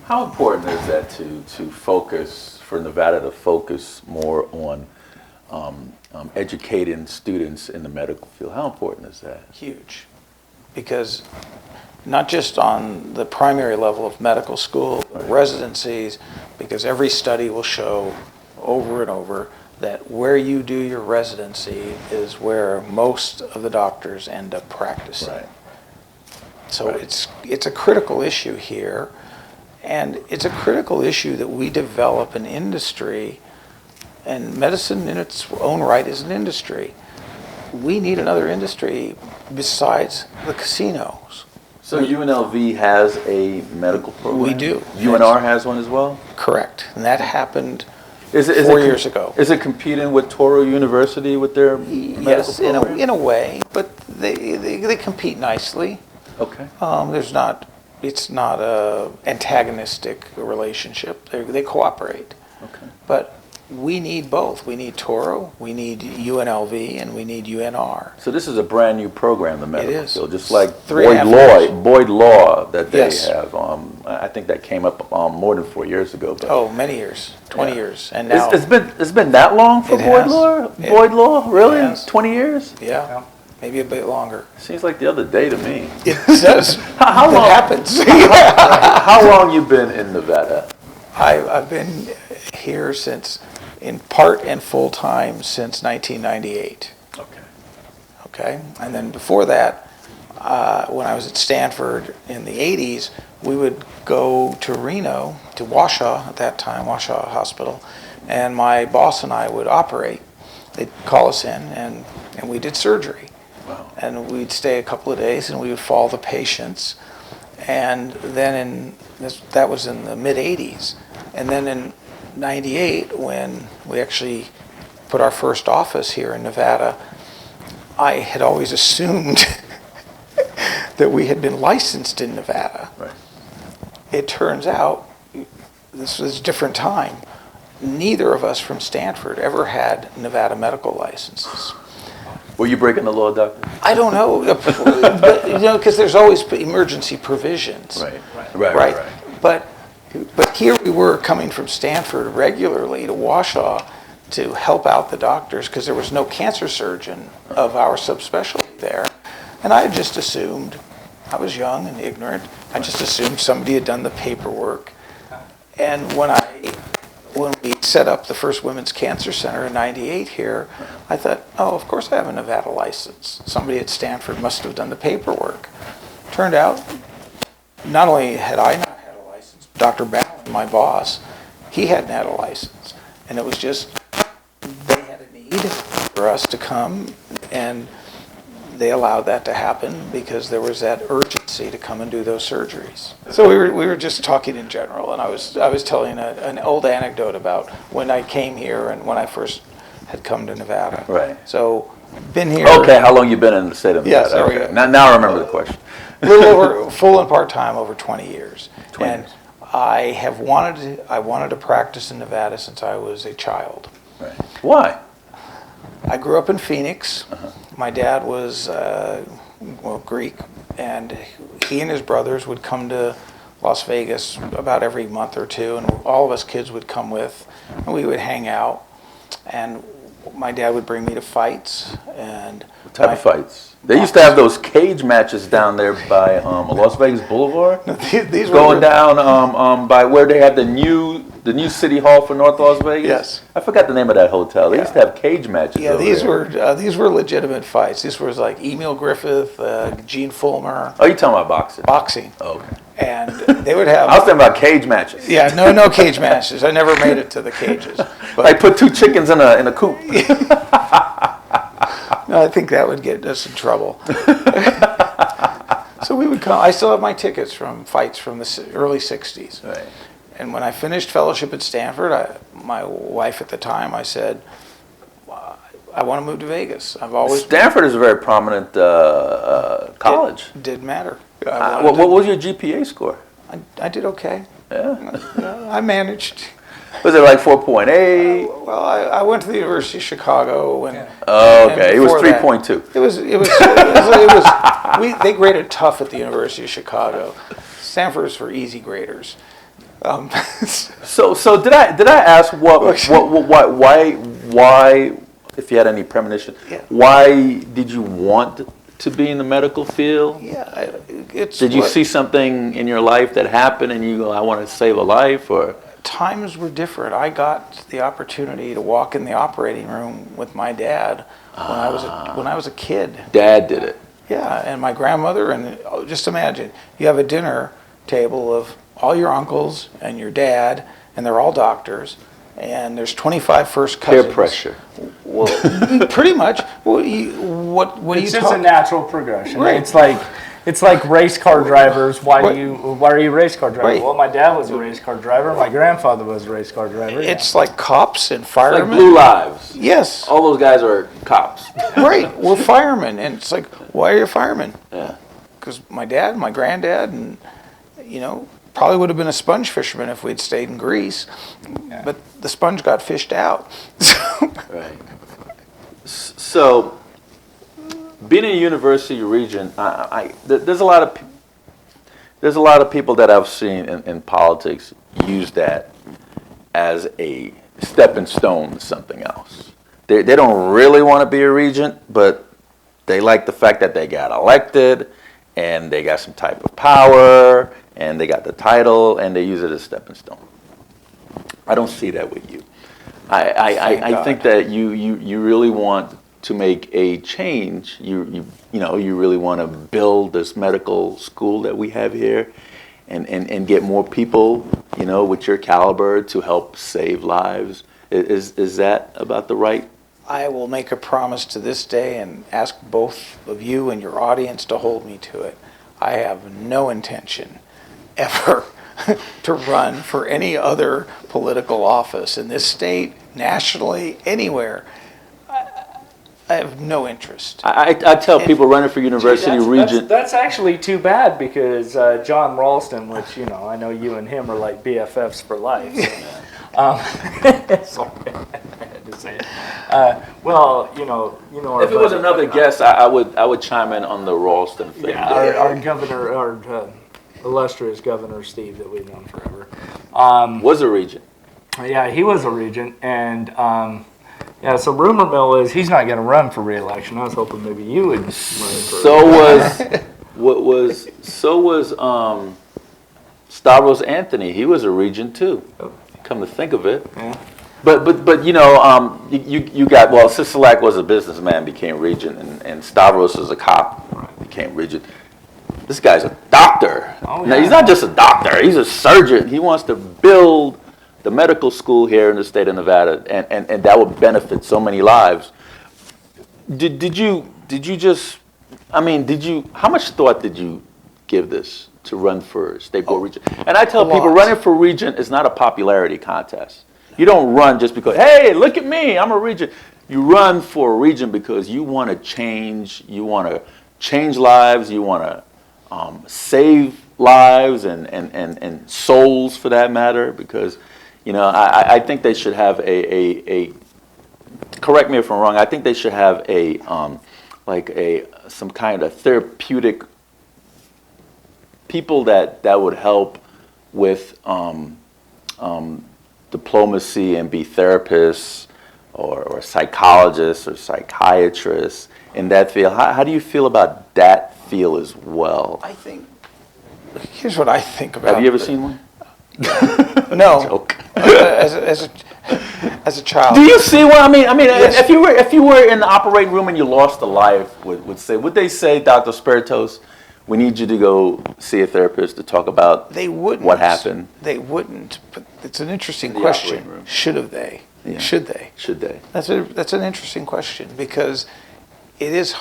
[SPEAKER 1] How important is that to focus, for Nevada to focus more on educating students in the medical field? How important is that?
[SPEAKER 3] Huge. Because not just on the primary level of medical school, but residencies, because every study will show over and over that where you do your residency is where most of the doctors end up practicing.
[SPEAKER 1] Right.
[SPEAKER 3] So it's a critical issue here, and it's a critical issue that we develop an industry, and medicine in its own right is an industry. We need another industry besides the casinos.
[SPEAKER 1] So UNLV has a medical program?
[SPEAKER 3] We do.
[SPEAKER 1] UNR has one as well?
[SPEAKER 3] Correct, and that happened
[SPEAKER 1] Is
[SPEAKER 3] 4 years ago.
[SPEAKER 1] Is it competing with Touro University with their medical
[SPEAKER 3] Yes,
[SPEAKER 1] program?
[SPEAKER 3] in a way, but they compete nicely.
[SPEAKER 1] Okay.
[SPEAKER 3] It's not a antagonistic relationship. They cooperate.
[SPEAKER 1] Okay.
[SPEAKER 3] But we need both. We need Touro, we need UNLV, and we need UNR.
[SPEAKER 1] So this is a brand new program, the medical
[SPEAKER 3] is.
[SPEAKER 1] field, just like
[SPEAKER 3] 3.5 years.
[SPEAKER 1] Boyd Law that they
[SPEAKER 3] Yes.
[SPEAKER 1] have. I think that came up more than 4 years ago. But
[SPEAKER 3] Oh, many years, 20
[SPEAKER 1] Yeah.
[SPEAKER 3] years, and now
[SPEAKER 1] it's been that long for
[SPEAKER 3] It
[SPEAKER 1] Boyd
[SPEAKER 3] has.
[SPEAKER 1] Law?
[SPEAKER 3] It-
[SPEAKER 1] Boyd Law, really?
[SPEAKER 3] it has.
[SPEAKER 1] 20 years?
[SPEAKER 3] yeah, maybe a bit longer.
[SPEAKER 1] Seems like the other day to me.
[SPEAKER 3] It does.
[SPEAKER 1] How
[SPEAKER 3] It
[SPEAKER 1] long-
[SPEAKER 3] happens.
[SPEAKER 1] How long you been in Nevada?
[SPEAKER 3] I've been here since, in part and full time, since 1998.
[SPEAKER 1] Okay.
[SPEAKER 3] Okay, and then before that, when I was at Stanford in the 80s, we would go to Reno, to Washoe at that time, Washoe Hospital, and my boss and I would operate. They'd call us in, and we did surgery.
[SPEAKER 1] Wow.
[SPEAKER 3] And we'd stay a couple of days, and we would follow the patients. And then that was in the mid-80s. And then in 98, when we actually put our first office here in Nevada, I had always assumed that we had been licensed in Nevada.
[SPEAKER 1] Right.
[SPEAKER 3] It turns out, this was a different time, neither of us from Stanford ever had Nevada medical licenses.
[SPEAKER 1] Were you breaking the law, doctor?
[SPEAKER 3] I don't know, but, because there's always emergency provisions.
[SPEAKER 1] Right.
[SPEAKER 3] But here we were coming from Stanford regularly to Washoe to help out the doctors because there was no cancer surgeon of our subspecialty there. And I had just assumed, I was young and ignorant, I just assumed somebody had done the paperwork. And when we set up the first Women's Cancer Center in 98 here, I thought, oh, of course I have a Nevada license. Somebody at Stanford must have done the paperwork. Turned out, not only had I not had a license, Dr. Ballin, my boss, he hadn't had a license. And it was just, they had a need for us to come, and they allowed that to happen because there was that urgency to come and do those surgeries. So we were just talking in general, and I was telling an old anecdote about when I came here and when I first had come to Nevada.
[SPEAKER 1] Right.
[SPEAKER 3] So been here.
[SPEAKER 1] Okay, how long you been in the state of Nevada?
[SPEAKER 3] Yes, there we
[SPEAKER 1] Okay.
[SPEAKER 3] go.
[SPEAKER 1] Now I remember the question.
[SPEAKER 3] A little over, full and part-time, over 20 years.
[SPEAKER 1] 20
[SPEAKER 3] and
[SPEAKER 1] years.
[SPEAKER 3] I wanted to practice in Nevada since I was a child.
[SPEAKER 1] Right. Why?
[SPEAKER 3] I grew up in Phoenix. My dad was, Greek, and he and his brothers would come to Las Vegas about every month or two, and all of us kids would come with, and we would hang out. And my dad would bring me to fights, and
[SPEAKER 1] What type of fights? They used to have those cage matches down there by Las Vegas Boulevard.
[SPEAKER 3] These
[SPEAKER 1] Going
[SPEAKER 3] were
[SPEAKER 1] down by where they had the new City Hall for North Las Vegas.
[SPEAKER 3] Yes.
[SPEAKER 1] I forgot the name of that hotel. They used to have cage matches.
[SPEAKER 3] Yeah,
[SPEAKER 1] over there.
[SPEAKER 3] these were legitimate fights. This was like Emil Griffith, Gene Fulmer,
[SPEAKER 1] Oh, you talking about boxing?
[SPEAKER 3] boxing,
[SPEAKER 1] Oh, okay.
[SPEAKER 3] and they would have.
[SPEAKER 1] I was thinking about cage matches.
[SPEAKER 3] Yeah, no cage matches. I never made it to the cages. But
[SPEAKER 1] Like put 2 chickens in a coop.
[SPEAKER 3] no, I think that would get us in trouble. So we would come. I still have my tickets from fights from the early '60s.
[SPEAKER 1] Right.
[SPEAKER 3] And when I finished fellowship at Stanford, my wife at the time, I said, I want to move to Vegas. I've always
[SPEAKER 1] Stanford is a very prominent college.
[SPEAKER 3] It didn't matter.
[SPEAKER 1] What was your GPA score?
[SPEAKER 3] I did okay.
[SPEAKER 1] Yeah.
[SPEAKER 3] I managed.
[SPEAKER 1] Was it like 4.8?
[SPEAKER 3] Well, I went to the University of Chicago, and
[SPEAKER 1] Oh,
[SPEAKER 3] and
[SPEAKER 1] okay. It was
[SPEAKER 3] before that-
[SPEAKER 1] 3.2.
[SPEAKER 3] It was. They graded tough at the University of Chicago. Stanford's for easy graders.
[SPEAKER 1] So did I ask why if you had any premonition,
[SPEAKER 3] Yeah.
[SPEAKER 1] why did you want to be in the medical field?
[SPEAKER 3] Yeah, it's.
[SPEAKER 1] Did you
[SPEAKER 3] what-
[SPEAKER 1] see something in your life that happened and you go, I want to save a life, or?
[SPEAKER 3] Times were different. I got the opportunity to walk in the operating room with my dad when I was a kid.
[SPEAKER 1] Dad did it.
[SPEAKER 3] Yeah, and my grandmother, and just imagine, you have a dinner table of all your uncles and your dad, and they're all doctors, and there's 25 first cousins.
[SPEAKER 1] Peer pressure.
[SPEAKER 3] Well, pretty much. Well, what are you
[SPEAKER 2] It's just a
[SPEAKER 3] talking?
[SPEAKER 2] natural progression.
[SPEAKER 3] Right.
[SPEAKER 2] It's like race car drivers. Why
[SPEAKER 3] Right.
[SPEAKER 2] are you a race car driver?
[SPEAKER 3] Right.
[SPEAKER 2] Well, my dad was a race car driver. My grandfather was a race car driver.
[SPEAKER 3] It's like cops and
[SPEAKER 1] Like
[SPEAKER 3] firemen.
[SPEAKER 1] Blue Lives.
[SPEAKER 3] Yes,
[SPEAKER 1] All those guys are cops.
[SPEAKER 3] right. We're firemen, and it's like, why are you firemen?
[SPEAKER 1] Yeah.
[SPEAKER 3] Because my dad, my granddad, and probably would have been a sponge fisherman if we'd stayed in Greece, but the sponge got fished out.
[SPEAKER 1] Right. So, being a university regent, there's a lot of people that I've seen in politics use that as a stepping stone to something else. They don't really want to be a regent, but they like the fact that they got elected and they got some type of power and they got the title and they use it as a stepping stone. I don't see that with you. I think that you really want to make a change. You really want to build this medical school that we have here and get more people, with your caliber to help save lives. Is that about the right?
[SPEAKER 3] I will make a promise to this day and ask both of you and your audience to hold me to it. I have no intention ever to run for any other political office in this state, nationally, anywhere. I have no interest.
[SPEAKER 1] I tell people running for university regent.
[SPEAKER 2] That's actually too bad because John Ralston, which I know you and him are like BFFs for life. So, sorry, I had to say it. Well, our
[SPEAKER 1] If it was
[SPEAKER 2] buddy-
[SPEAKER 1] another guest, I would chime in on the Ralston thing.
[SPEAKER 2] Yeah, our governor, our illustrious Governor Steve that we've known forever.
[SPEAKER 1] Was a regent.
[SPEAKER 2] Yeah, he was a regent, and so rumor mill is he's not going to run for re-election. I was hoping maybe you would run for.
[SPEAKER 1] So was Stavros Anthony. He was a regent too. Come to think of it.
[SPEAKER 2] Yeah.
[SPEAKER 1] But you got Sisolak was a businessman, became regent, and Stavros is a cop, became regent. This guy's a doctor.
[SPEAKER 2] Oh,
[SPEAKER 1] Now
[SPEAKER 2] yeah.
[SPEAKER 1] he's not just a doctor; he's a surgeon. He wants to build the medical school here in the state of Nevada, and that would benefit so many lives. Did you how much thought did you give this to run for state board regent? And I tell people,
[SPEAKER 3] lot.
[SPEAKER 1] running for regent is not a popularity contest. You don't run just because, hey, look at me, I'm a regent. You run for a regent because you want to change lives, you want to save lives and souls for that matter, because I think they should have a correct me if I'm wrong, I think they should have some kind of therapeutic people that would help with diplomacy and be therapists or psychologists or psychiatrists in that field. How do you feel about that field as well?
[SPEAKER 3] I think, here's what I think about.
[SPEAKER 1] Have you ever seen one?
[SPEAKER 3] No.
[SPEAKER 1] Joke.
[SPEAKER 3] As a child.
[SPEAKER 1] Do you see one? I mean,
[SPEAKER 3] Yes.
[SPEAKER 1] if you were in the operating room and you lost a life, would they say, Dr. Spirtos, we need you to go see a therapist to talk about
[SPEAKER 3] They wouldn't.
[SPEAKER 1] what happened?
[SPEAKER 3] They wouldn't, but it's an interesting
[SPEAKER 1] The
[SPEAKER 3] question.
[SPEAKER 1] operating room.
[SPEAKER 3] Should have they?
[SPEAKER 1] Yeah.
[SPEAKER 3] Should they?
[SPEAKER 1] Should they?
[SPEAKER 3] That's an interesting question because it is.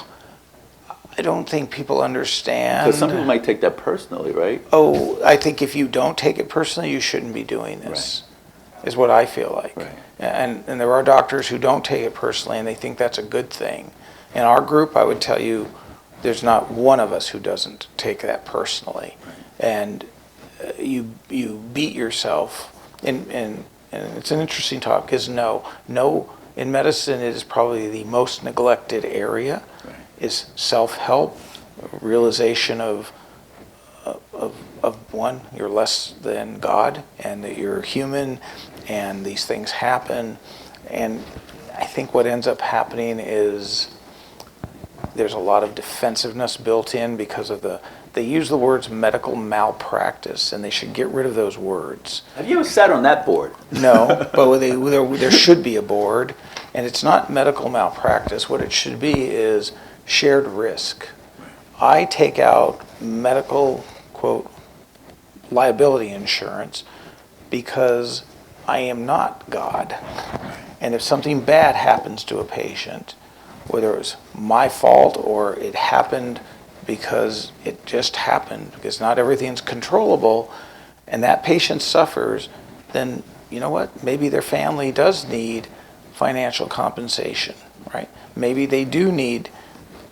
[SPEAKER 3] I don't think people understand.
[SPEAKER 1] Because some people might take that personally, right?
[SPEAKER 3] Oh, I think if you don't take it personally, you shouldn't be doing this. Is what I feel like.
[SPEAKER 1] Right.
[SPEAKER 3] And there are doctors who don't take it personally and they think that's a good thing. In our group, I would tell you, there's not one of us who doesn't take that personally.
[SPEAKER 1] Right.
[SPEAKER 3] And you beat yourself. And it's an interesting topic because no, in medicine it is probably the most neglected area.
[SPEAKER 1] Right.
[SPEAKER 3] Is self-help, realization of one, you're less than God, and that you're human, and these things happen. And I think what ends up happening is there's a lot of defensiveness built in because of they use the words medical malpractice, and they should get rid of those words.
[SPEAKER 1] Have you ever sat on that board?
[SPEAKER 3] No, but there should be a board, and it's not medical malpractice. What it should be is shared risk. I take out medical, quote, liability insurance because I am not God. And if something bad happens to a patient, whether it was my fault or it happened because it just happened, because not everything's controllable, and that patient suffers, then you know what? Maybe their family does need financial compensation, right? Maybe they do need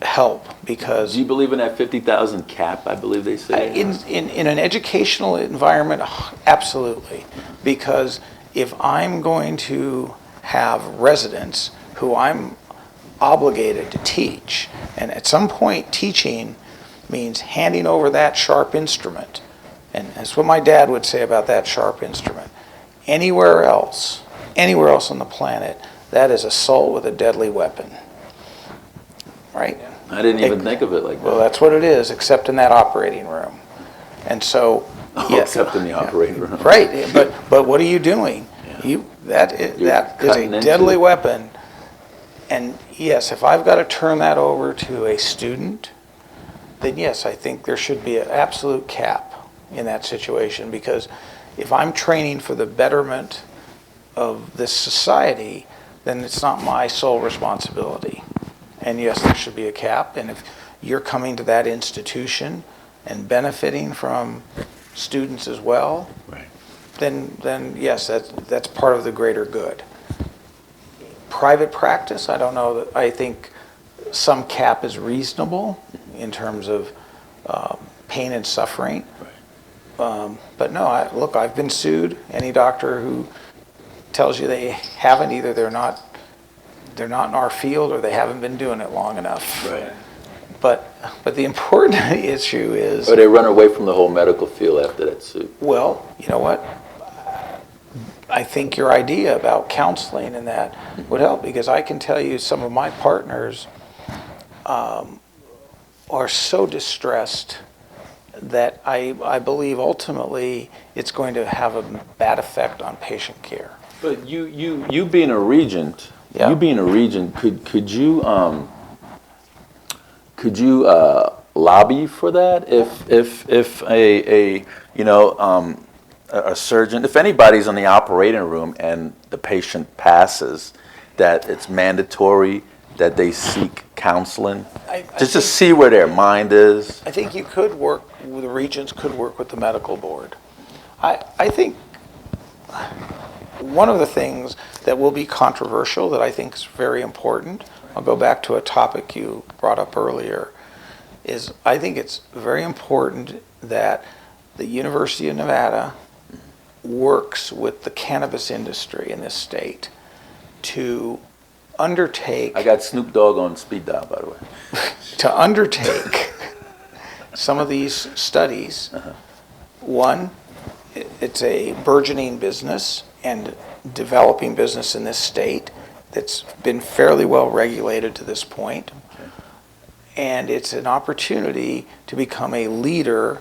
[SPEAKER 3] help because
[SPEAKER 1] Do you believe in that 50,000 cap, I believe they say?
[SPEAKER 3] in an educational environment, absolutely. Because if I'm going to have residents who I'm obligated to teach, and at some point teaching means handing over that sharp instrument, and that's what my dad would say about that sharp instrument. Anywhere else on the planet, that is assault with a deadly weapon. Right?
[SPEAKER 1] I didn't even think of it like that.
[SPEAKER 3] Well, that's what it is, except in that operating room. And so,
[SPEAKER 1] Except in the operating room.
[SPEAKER 3] right, but what are you doing?
[SPEAKER 1] Yeah.
[SPEAKER 3] That is
[SPEAKER 1] cutting
[SPEAKER 3] a
[SPEAKER 1] into
[SPEAKER 3] deadly
[SPEAKER 1] it.
[SPEAKER 3] weapon. And yes, if I've got to turn that over to a student, then yes, I think there should be an absolute cap in that situation, because if I'm training for the betterment of this society, then it's not my sole responsibility. And yes, there should be a cap, and if you're coming to that institution and benefiting from students as well,
[SPEAKER 1] Right.
[SPEAKER 3] then yes, that's part of the greater good. Private practice, I don't know, I think some cap is reasonable in terms of pain and suffering. But no, look, I've been sued. Any doctor who tells you they haven't, either they're not in our field or they haven't been doing it long enough.
[SPEAKER 1] Right.
[SPEAKER 3] But the important issue is,
[SPEAKER 1] Or they run away from the whole medical field after that suit.
[SPEAKER 3] well, you know what? I think your idea about counseling and that would help, because I can tell you some of my partners are so distressed that I believe ultimately it's going to have a bad effect on patient care.
[SPEAKER 1] But you being a regent,
[SPEAKER 3] Yeah.
[SPEAKER 1] could you lobby for that if a surgeon, if anybody's in the operating room and the patient passes, that it's mandatory that they seek counseling, just to see where their mind is?
[SPEAKER 3] I think you could work, the regents could work with the medical board. I think one of the things that will be controversial that I think is very important, I'll go back to a topic you brought up earlier, is I think it's very important that the University of Nevada works with the cannabis industry in this state to undertake...
[SPEAKER 1] I got Snoop Dogg on speed dial, by the way.
[SPEAKER 3] to undertake some of these studies. One, it's a burgeoning business and developing business in this state, that's been fairly well regulated to this point. And it's an opportunity to become a leader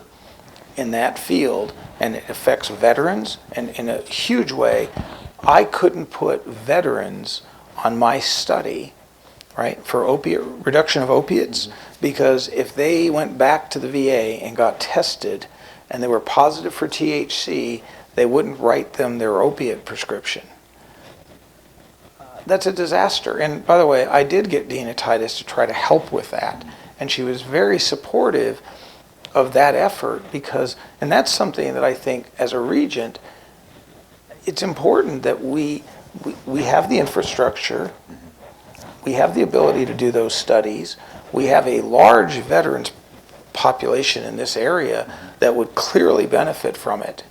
[SPEAKER 3] in that field, and it affects veterans, and in a huge way. I couldn't put veterans on my study, right, for reduction of opiates, because if they went back to the VA and got tested and they were positive for THC, they wouldn't write them their opiate prescription. That's a disaster. And by the way, I did get Deana Titus to try to help with that. And she was very supportive of that effort and that's something that I think as a regent, it's important that we have the infrastructure, we have the ability to do those studies, we have a large veterans population in this area that would clearly benefit from it.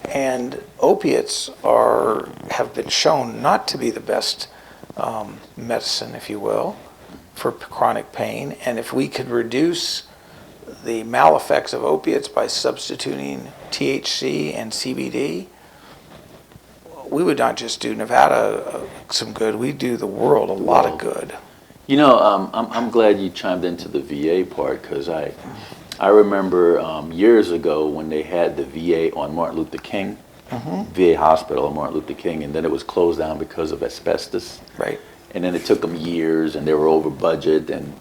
[SPEAKER 3] And opiates have been shown not to be the best medicine, if you will, for chronic pain. And if we could reduce the maleffects of opiates by substituting THC and CBD, we would not just do Nevada some good, we'd do the world a lot of good.
[SPEAKER 1] You know, I'm glad you chimed into the VA part, because I remember years ago when they had the VA on Martin Luther King, VA hospital on Martin Luther King, and then it was closed down because of asbestos.
[SPEAKER 3] Right.
[SPEAKER 1] And then it took them years, and they were over budget, and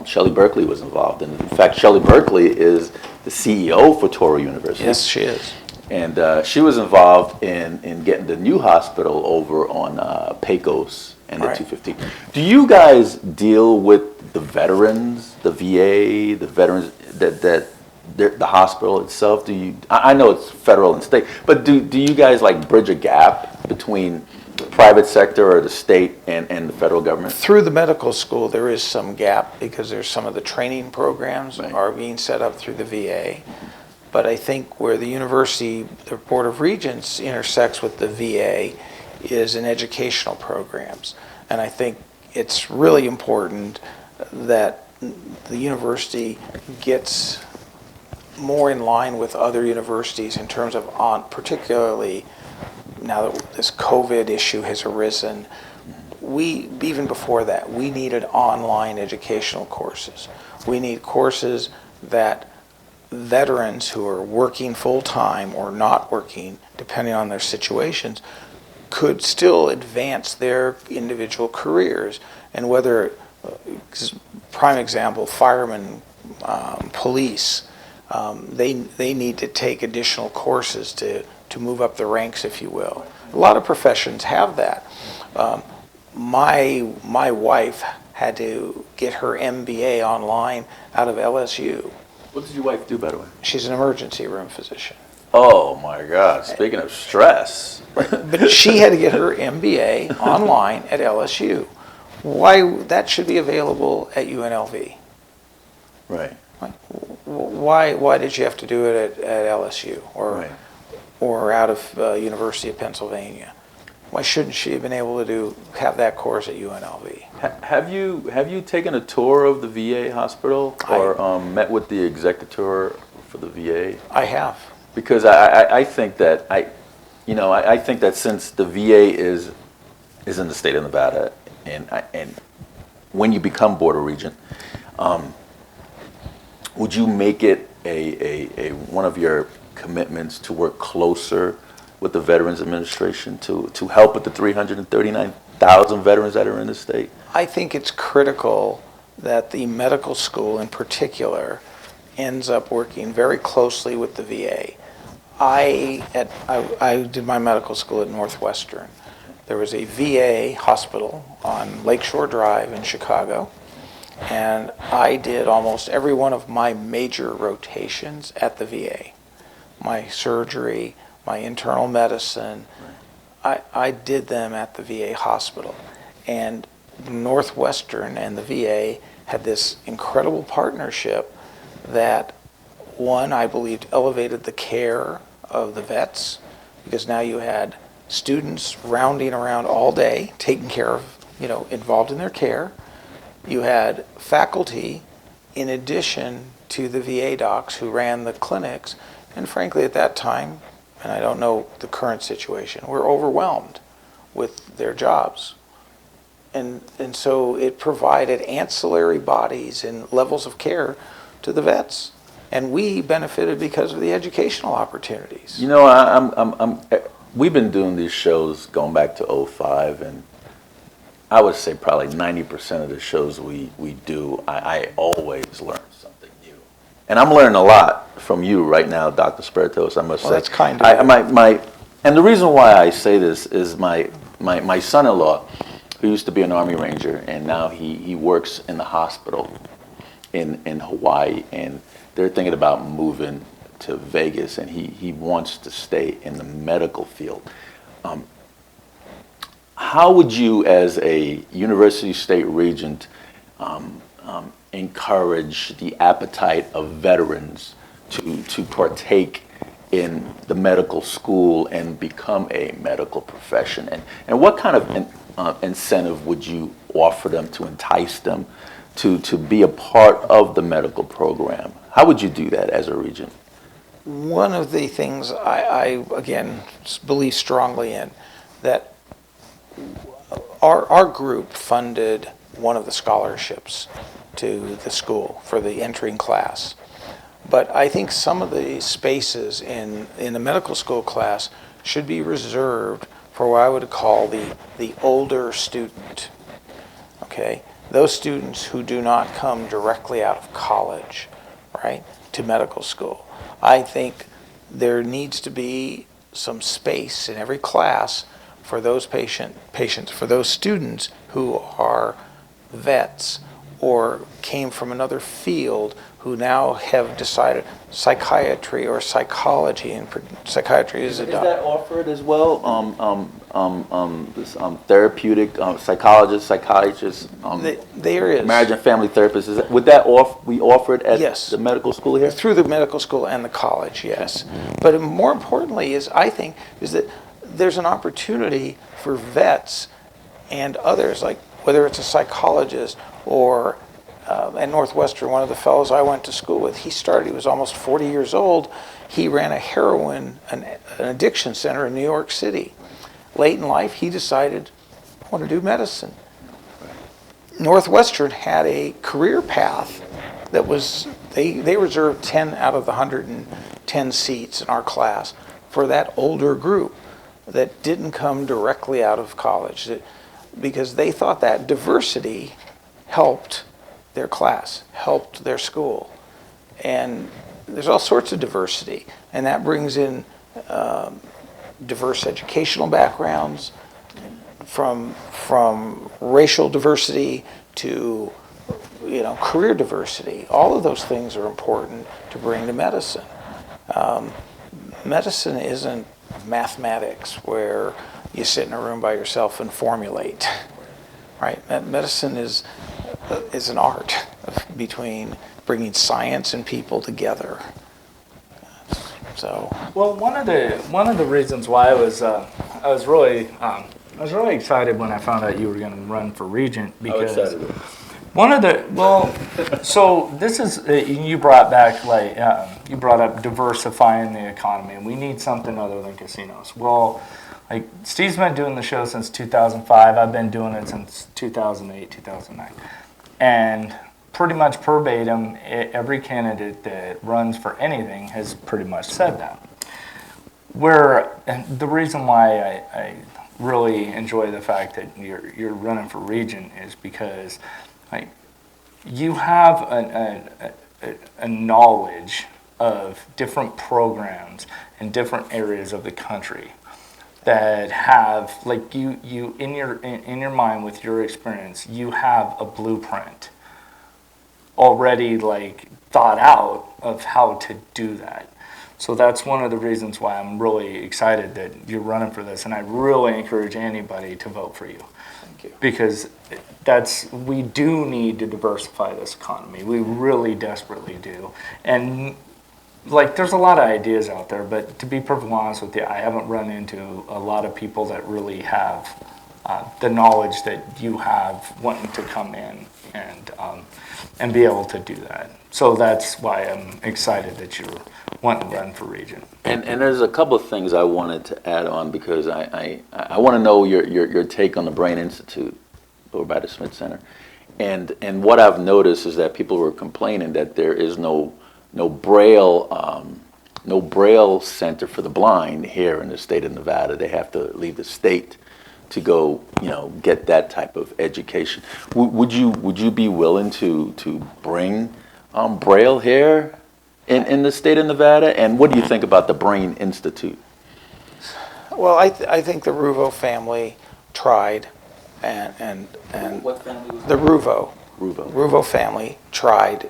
[SPEAKER 1] Shelley Berkeley was involved. And in fact, Shelley Berkeley is the CEO for Touro University.
[SPEAKER 3] Yes, she is.
[SPEAKER 1] And she was involved in getting the new hospital over on Pecos and the
[SPEAKER 3] Right.
[SPEAKER 1] 215. Do you guys deal with the veterans, the VA, the veterans, the hospital itself? I know it's federal and state, but do you guys like bridge a gap between the private sector or the state and the federal government?
[SPEAKER 3] Through the medical school, there is some gap because there's some of the training programs
[SPEAKER 1] Right.
[SPEAKER 3] are being set up through the VA. But I think where the university, the Board of Regents intersects with the VA is in educational programs. And I think it's really important that the university gets more in line with other universities in terms of particularly now that this COVID issue has arisen, even before that, we needed online educational courses. We need courses that veterans who are working full-time or not working, depending on their situations, could still advance their individual careers. And whether, prime example, firemen, police, they need to take additional courses to move up the ranks, if you will. A lot of professions have that. My wife had to get her MBA online out of LSU.
[SPEAKER 1] What did your wife do, by the way?
[SPEAKER 3] She's an emergency room physician.
[SPEAKER 1] Oh my God, speaking of stress.
[SPEAKER 3] But she had to get her MBA online at LSU. Why? That should be available at UNLV.
[SPEAKER 1] Right.
[SPEAKER 3] Why did you have to do it at LSU or out of University of Pennsylvania? Why shouldn't she have been able to have that course at UNLV?
[SPEAKER 1] Have you taken a tour of the VA hospital or met with the executor for the VA?
[SPEAKER 3] I have.
[SPEAKER 1] Because I think that I think that since the VA is in the state of Nevada, and when you become Board of Regent, would you make it a one of your commitments to work closer with the Veterans Administration to help with the 339,000 veterans that are in the state?
[SPEAKER 3] I think it's critical that the medical school in particular ends up working very closely with the VA. I did my medical school at Northwestern. There was a VA hospital on Lakeshore Drive in Chicago, and I did almost every one of my major rotations at the VA. My surgery, my internal medicine, I did them at the VA hospital. And Northwestern and the VA had this incredible partnership that, one, I believed elevated the care of the vets, because now you had students rounding around all day, taking care of, involved in their care. You had faculty in addition to the VA docs who ran the clinics, and frankly at that time, and I don't know the current situation, were overwhelmed with their jobs. And so it provided ancillary bodies and levels of care to the vets. And we benefited because of the educational opportunities.
[SPEAKER 1] You know, we've been doing these shows going back to '05, and I would say probably 90% of the shows we do, I always learn something new. And I'm learning a lot from you right now, Dr. Spirtos, I must say.
[SPEAKER 3] That's kind of you.
[SPEAKER 1] And the reason why I say this is my son-in-law, who used to be an Army Ranger, and now he works in the hospital in Hawaii, and they're thinking about moving to Vegas, and he wants to stay in the medical field. How would you, as a University State Regent, encourage the appetite of veterans to partake in the medical school and become a medical profession? And what kind of incentive would you offer them to entice them to be a part of the medical program? How would you do that as a regent?
[SPEAKER 3] One of the things I again, believe strongly in, that our group funded one of the scholarships to the school for the entering class. But I think some of the spaces in the medical school class should be reserved for what I would call the older student, okay? Those students who do not come directly out of college, right, to medical school. I think there needs to be some space in every class for those for those students who are vets or came from another field who now have decided psychiatry or psychology, and psychiatry is a...
[SPEAKER 1] Is that offered as well? Therapeutic psychologists, psychiatrists,
[SPEAKER 3] there is.
[SPEAKER 1] Marriage and family therapists. Would that be offered at
[SPEAKER 3] Yes.
[SPEAKER 1] the medical school here?
[SPEAKER 3] Through the medical school and the college, yes. But more importantly I think that there's an opportunity for vets and others, like whether it's a psychologist or at Northwestern, one of the fellows I went to school with, he was almost 40 years old. He ran a heroin, an addiction center in New York City. Late in life, he decided, I want to do medicine. Northwestern had a career path that was, they reserved 10 out of the 110 seats in our class for that older group that didn't come directly out of college, because they thought that diversity helped their class, helped their school. And there's all sorts of diversity, and that brings in diverse educational backgrounds, from racial diversity to career diversity. All of those things are important to bring to medicine. Medicine isn't mathematics where you sit in a room by yourself and formulate, right? Medicine is an art between bringing science and people together. So,
[SPEAKER 2] well, one of the reasons why I was really excited when I found out you were going to run for regent, because so this is you brought up diversifying the economy, and we need something other than casinos. Well, like Steve's been doing the show since 2005. I've been doing it since 2008, 2009. And pretty much verbatim, every candidate that runs for anything has pretty much said that. And the reason why I really enjoy the fact that you're running for regent is because you have a knowledge of different programs in different areas of the country that have, like, you in your mind, with your experience, you have a blueprint already thought out of how to do that. So that's one of the reasons why I'm really excited that you're running for this, and I really encourage anybody to vote for you.
[SPEAKER 3] thank you.
[SPEAKER 2] Because we do need to diversify this economy. We really desperately do. And there's a lot of ideas out there, but to be perfectly honest with you, I haven't run into a lot of people that really have the knowledge that you have wanting to come in and be able to do that. So that's why I'm excited that you're wanting to run for regent.
[SPEAKER 1] And there's a couple of things I wanted to add on, because I want to know your take on the Brain Institute, over by the Smith Center. And what I've noticed is that people were complaining that there is no Braille center for the blind here in the state of Nevada. They have to leave the state to go, get that type of education. Would you be willing to bring Braille here in the state of Nevada? And what do you think about the Brain Institute?
[SPEAKER 3] Well, I think the Ruvo family tried, and
[SPEAKER 1] What family was
[SPEAKER 3] the Ruvo
[SPEAKER 1] Ruvo.
[SPEAKER 3] family tried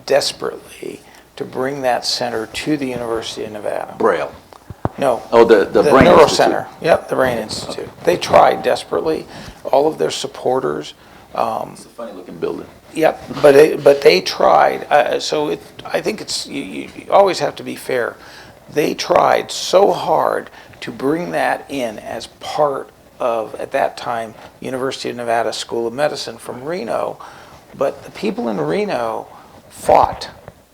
[SPEAKER 3] desperately to bring that center to the University of Nevada.
[SPEAKER 1] Braille.
[SPEAKER 3] No.
[SPEAKER 1] Oh, the Brain
[SPEAKER 3] Neuro
[SPEAKER 1] Institute.
[SPEAKER 3] Center. Yep, the Brain Institute. They tried desperately. All of their supporters.
[SPEAKER 1] It's a funny looking building.
[SPEAKER 3] Yep, but they tried. I think you always have to be fair. They tried so hard to bring that in as part of, at that time, University of Nevada School of Medicine from Reno, but the people in Reno fought.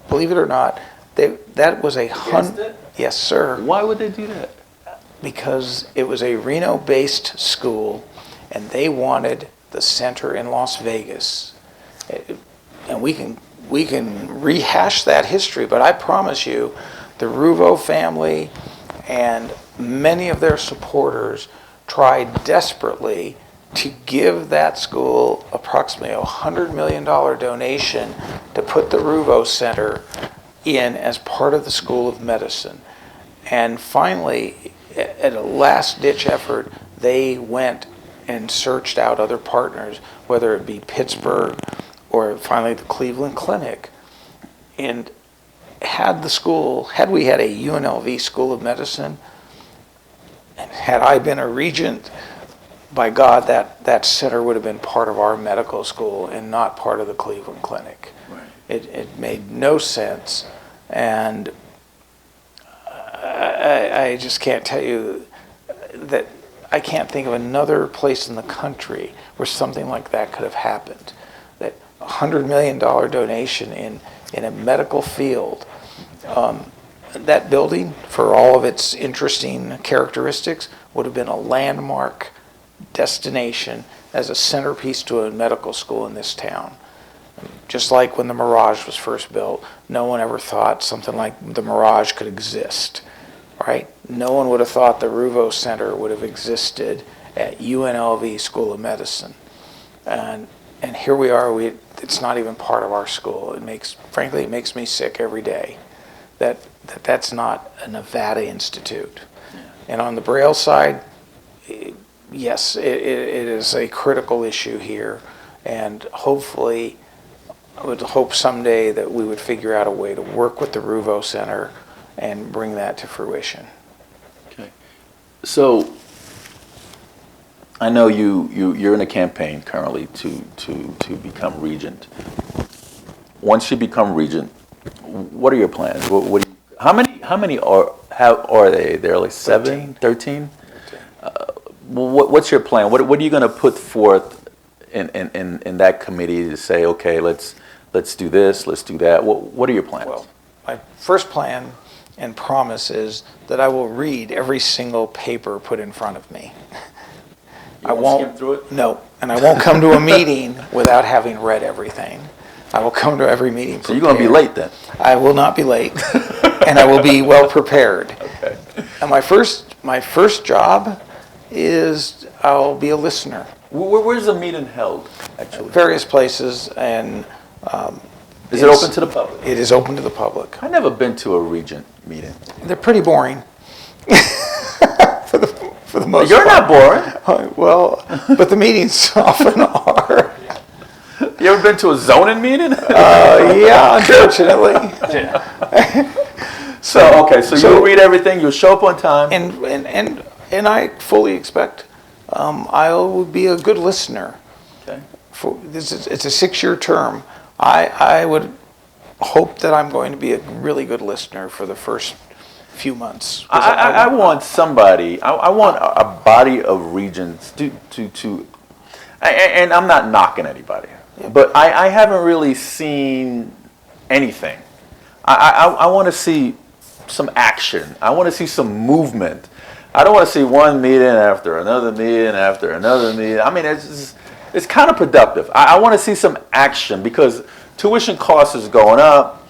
[SPEAKER 3] Believe it or not, that was
[SPEAKER 1] Against it?
[SPEAKER 3] Yes, sir.
[SPEAKER 1] Why would they do that?
[SPEAKER 3] Because it was a Reno-based school, and they wanted the center in Las Vegas. And we can rehash that history, but I promise you, the Ruvo family and many of their supporters tried desperately to give that school approximately a $100 million donation to put the Ruvo Center in as part of the School of Medicine. And finally, at a last-ditch effort, they went and searched out other partners, whether it be Pittsburgh or finally the Cleveland Clinic. And had we had a UNLV School of Medicine, and had I been a regent, by God, that center would have been part of our medical school and not part of the Cleveland Clinic.
[SPEAKER 1] Right.
[SPEAKER 3] It made no sense, and I just can't tell you that I can't think of another place in the country where something like that could have happened. That $100 million donation in a medical field. That building, for all of its interesting characteristics, would have been a landmark destination as a centerpiece to a medical school in this town. Just like when the Mirage was first built, no one ever thought something like the Mirage could exist, right? No one would have thought the Ruvo Center would have existed at UNLV School of Medicine. And here we are, it's not even part of our school. Frankly, it makes me sick every day that's not a Nevada institute. And on the Braille side, yes, it is a critical issue here, and hopefully, I would hope someday that we would figure out a way to work with the Ruvo Center and bring that to fruition.
[SPEAKER 1] Okay. So, I know you're in a campaign currently to become regent. Once you become regent, what are your plans? How many are they? There are like 7, 13? What's your plan? What are you going to put forth in that committee to say, okay, let's do this, let's do that? What are your plans?
[SPEAKER 3] Well, my first plan and promise is that I will read every single paper put in front of me.
[SPEAKER 1] You won't skim through it?
[SPEAKER 3] No, and I won't come to a meeting without having read everything. I will come to every meeting prepared.
[SPEAKER 1] So you're going to be late then?
[SPEAKER 3] I will not be late, and I will be well prepared.
[SPEAKER 1] Okay.
[SPEAKER 3] And my first job is I'll be a listener.
[SPEAKER 1] Where's the meeting held, actually?
[SPEAKER 3] Various places, and
[SPEAKER 1] Is it open to the public?
[SPEAKER 3] It is open to the public.
[SPEAKER 1] I've never been to a regent meeting.
[SPEAKER 3] They're pretty boring. For the most
[SPEAKER 1] You're
[SPEAKER 3] part.
[SPEAKER 1] not boring.
[SPEAKER 3] Well, but the meetings often are.
[SPEAKER 1] You ever been to a zoning meeting?
[SPEAKER 3] Yeah, unfortunately.
[SPEAKER 1] So you'll read everything, you'll show up on time.
[SPEAKER 3] And I fully expect I will be a good listener.
[SPEAKER 1] Okay.
[SPEAKER 3] It's a 6-year term. I would hope that I'm going to be a really good listener for the first few months.
[SPEAKER 1] I want somebody, I want a body of regents to and I'm not knocking anybody, but I haven't really seen anything. I want to see some action. I want to see some movement. I don't want to see one meeting after another meeting after another meeting. I mean, it's counterproductive. I want to see some action because tuition costs is going up.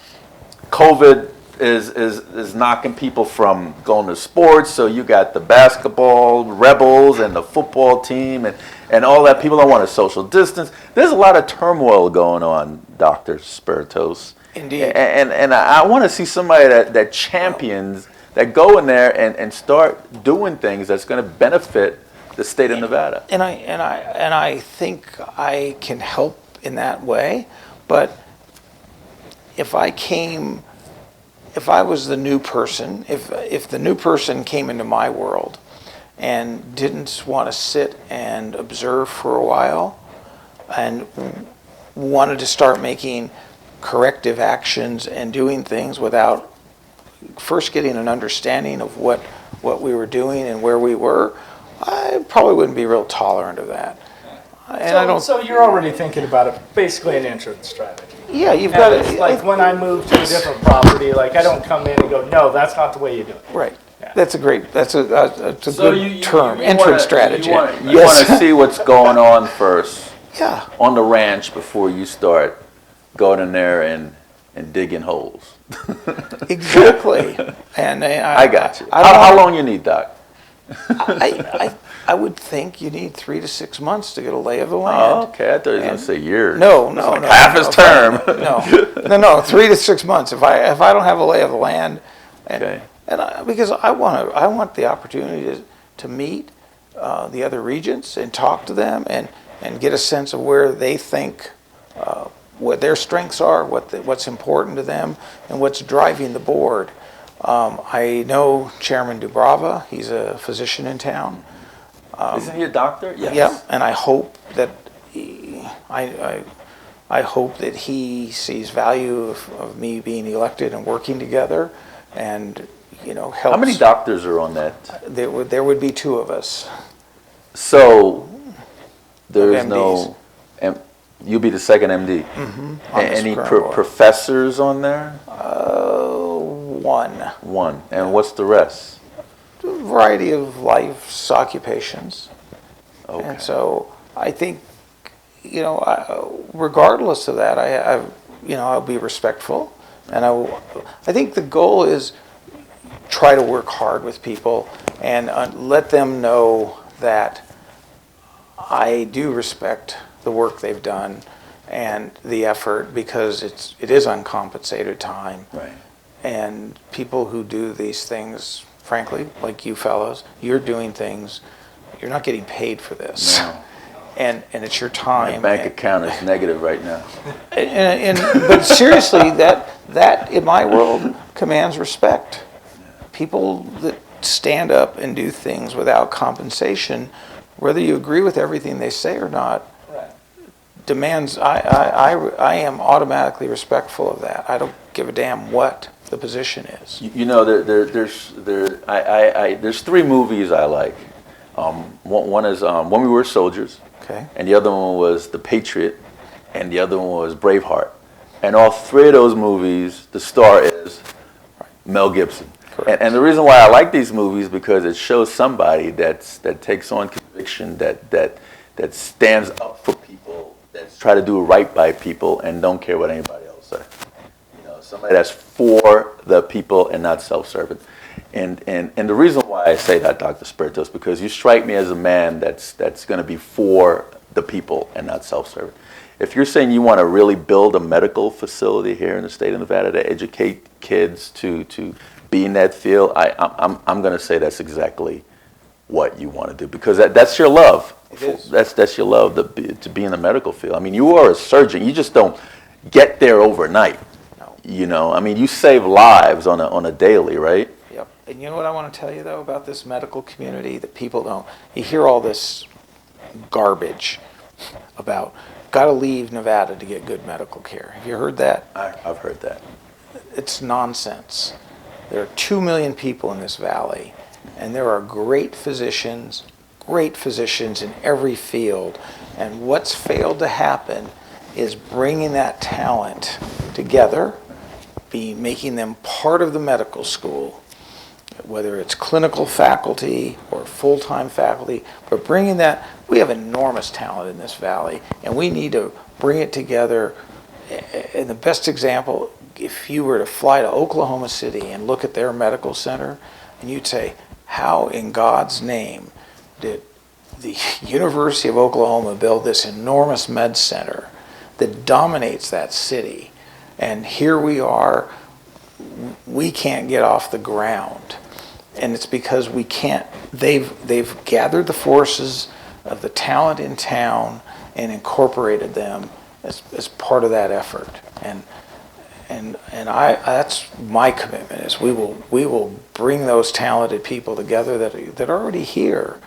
[SPEAKER 1] COVID is knocking people from going to sports. So you got the basketball rebels and the football team and all that. People don't want to social distance. There's a lot of turmoil going on, Dr. Spirtos.
[SPEAKER 3] Indeed.
[SPEAKER 1] And I want to see somebody that champions, that go in there and start doing things that's going to benefit the state of Nevada.
[SPEAKER 3] And I think I can help in that way, but if I was the new person, if the new person came into my world and didn't want to sit and observe for a while and wanted to start making corrective actions and doing things without first getting an understanding of what we were doing and where we were, I probably wouldn't be real tolerant of that. And
[SPEAKER 2] So you're already thinking about it, basically an entrance strategy.
[SPEAKER 3] Yeah, you've got
[SPEAKER 2] And it's
[SPEAKER 3] to.
[SPEAKER 2] like when I move to a different property, like I don't come in and go, no, that's not the way you do it.
[SPEAKER 3] Right.
[SPEAKER 2] Yeah.
[SPEAKER 3] That's a
[SPEAKER 1] So
[SPEAKER 3] good term.
[SPEAKER 1] you
[SPEAKER 3] Entrance
[SPEAKER 1] wanna-
[SPEAKER 3] strategy.
[SPEAKER 1] You want
[SPEAKER 3] Yes.
[SPEAKER 1] to see what's going on first
[SPEAKER 3] Yeah.
[SPEAKER 1] on the ranch before you start going in there and digging holes.
[SPEAKER 3] Exactly. And
[SPEAKER 1] I got you.
[SPEAKER 3] I don't
[SPEAKER 1] How
[SPEAKER 3] know.
[SPEAKER 1] long you need, Doc?
[SPEAKER 3] I would think you need 3 to 6 months to get a lay of the
[SPEAKER 1] Oh,
[SPEAKER 3] land.
[SPEAKER 1] okay. I thought you were going to say years.
[SPEAKER 3] No,
[SPEAKER 1] Half his term.
[SPEAKER 3] No, 3 to 6 months. If I don't have a lay of the land,
[SPEAKER 1] Okay.
[SPEAKER 3] because I want the opportunity to meet the other regents and talk to them and get a sense of where they think what their strengths are, what's important to them, and what's driving the board. I know Chairman Dubrava. He's a physician in town.
[SPEAKER 1] Isn't he a doctor? Yes.
[SPEAKER 3] Yeah, and I hope that I hope that he sees value of me being elected and working together, and helps.
[SPEAKER 1] How many doctors are on that?
[SPEAKER 3] There would be 2 of us.
[SPEAKER 1] So there's
[SPEAKER 3] MDs.
[SPEAKER 1] no. You'll be the second MD.
[SPEAKER 3] On this
[SPEAKER 1] Any
[SPEAKER 3] current board.
[SPEAKER 1] professors on there?
[SPEAKER 3] 1.
[SPEAKER 1] One. And what's the rest?
[SPEAKER 3] A variety of life's occupations.
[SPEAKER 1] Okay.
[SPEAKER 3] And so I think, regardless of that, I'll be respectful, and I think the goal is try to work hard with people and let them know that I do respect the work they've done and the effort, because it is uncompensated time.
[SPEAKER 1] Right.
[SPEAKER 3] And people who do these things, frankly, like you fellows, you're doing things, you're not getting paid for this.
[SPEAKER 1] No.
[SPEAKER 3] And it's your
[SPEAKER 1] My
[SPEAKER 3] time.
[SPEAKER 1] bank account is negative right now.
[SPEAKER 3] But seriously, that in my world commands respect. People that stand up and do things without compensation, whether you agree with everything they say or not, demands. I am automatically respectful of that. I don't give a damn what the position is.
[SPEAKER 1] There's 3 movies I like. One is When We Were Soldiers.
[SPEAKER 3] Okay.
[SPEAKER 1] And the other one was The Patriot, and the other one was Braveheart. And all 3 of those movies, the star is Mel Gibson. And the reason why I like these movies is because it shows somebody that takes on conviction, that stands up for people, that's try to do right by people, and don't care what anybody else says. Somebody that's for the people and not self-serving. And the reason why I say that, Dr. Spirtos, because you strike me as a man that's going to be for the people and not self-serving. If you're saying you want to really build a medical facility here in the state of Nevada to educate kids to be in that field, I'm going to say that's exactly what you want to do, because that's your love.
[SPEAKER 3] It is.
[SPEAKER 1] That's your love to be in the medical field. I mean, you are a surgeon. You just don't get there overnight.
[SPEAKER 3] No.
[SPEAKER 1] You save lives on a daily, right?
[SPEAKER 3] Yep. And you know what I want to tell you, though, about this medical community that people don't. You hear all this garbage about got to leave Nevada to get good medical care. Have you heard that?
[SPEAKER 1] I've heard that.
[SPEAKER 3] It's nonsense. There are 2 million people in this valley, and there are great physicians in every field. And what's failed to happen is bringing that talent together, making them part of the medical school. whether it's clinical faculty or full-time faculty, but bringing that, we have enormous talent in this valley, and we need to bring it together. And the best example, if you were to fly to Oklahoma City and look at their medical center, and you'd say, how in God's name did the University of Oklahoma build this enormous med center that dominates that city? And here we are, we can't get off the ground. And it's because we can't, they've gathered the forces of the talent in town and incorporated them as part of that effort. And that's my commitment, is we will bring those talented people together that are already here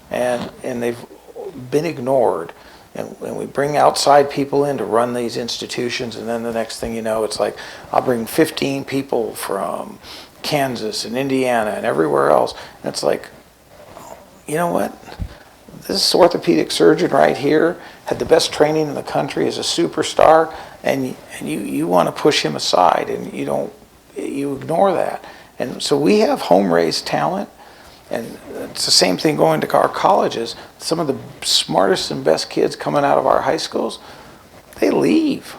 [SPEAKER 3] and they've been ignored. And we bring outside people in to run these institutions, and then the next thing you know, it's like, I'll bring 15 people from Kansas and Indiana and everywhere else. And it's like, you know what? This orthopedic surgeon right here had the best training in the country, as a superstar, and you want to push him aside, and you ignore that. And so we have home-raised talent. And it's the same thing going to our colleges. Some of the smartest and best kids coming out of our high schools, they leave.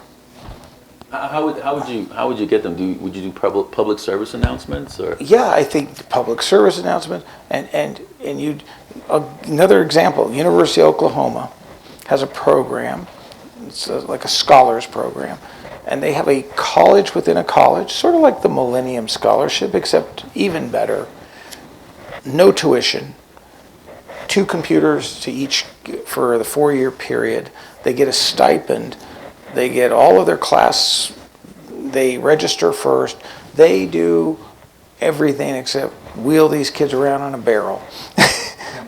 [SPEAKER 1] How would you get them? Would you do public service announcements, or?
[SPEAKER 3] Yeah, I think public service announcements, and another example, University of Oklahoma has a program. It's like a scholars program, and they have a college within a college, sort of like the Millennium Scholarship, except even better. No tuition, 2 computers to each for the 4-year period. They get a stipend. They get all of their class. They register first. They do everything except wheel these kids around on a barrel.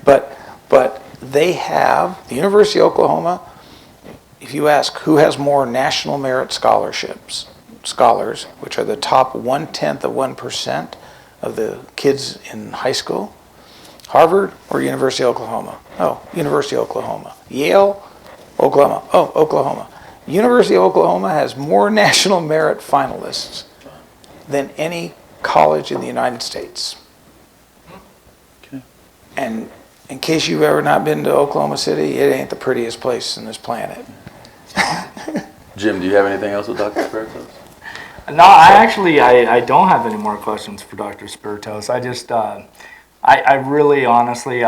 [SPEAKER 3] But they have, the University of Oklahoma, if you ask who has more national merit scholarships, scholars, which are the top 1/10% of the kids in high school, Harvard or University of Oklahoma? Oh, University of Oklahoma. Yale, Oklahoma. Oh, Oklahoma. University of Oklahoma has more national merit finalists than any college in the United States.
[SPEAKER 1] Okay.
[SPEAKER 3] And in case you've ever not been to Oklahoma City, it ain't the prettiest place on this planet.
[SPEAKER 1] Jim, do you have anything else with Dr. Spirtos?
[SPEAKER 2] No, I don't have any more questions for Dr. Spirtos. I just, I really honestly,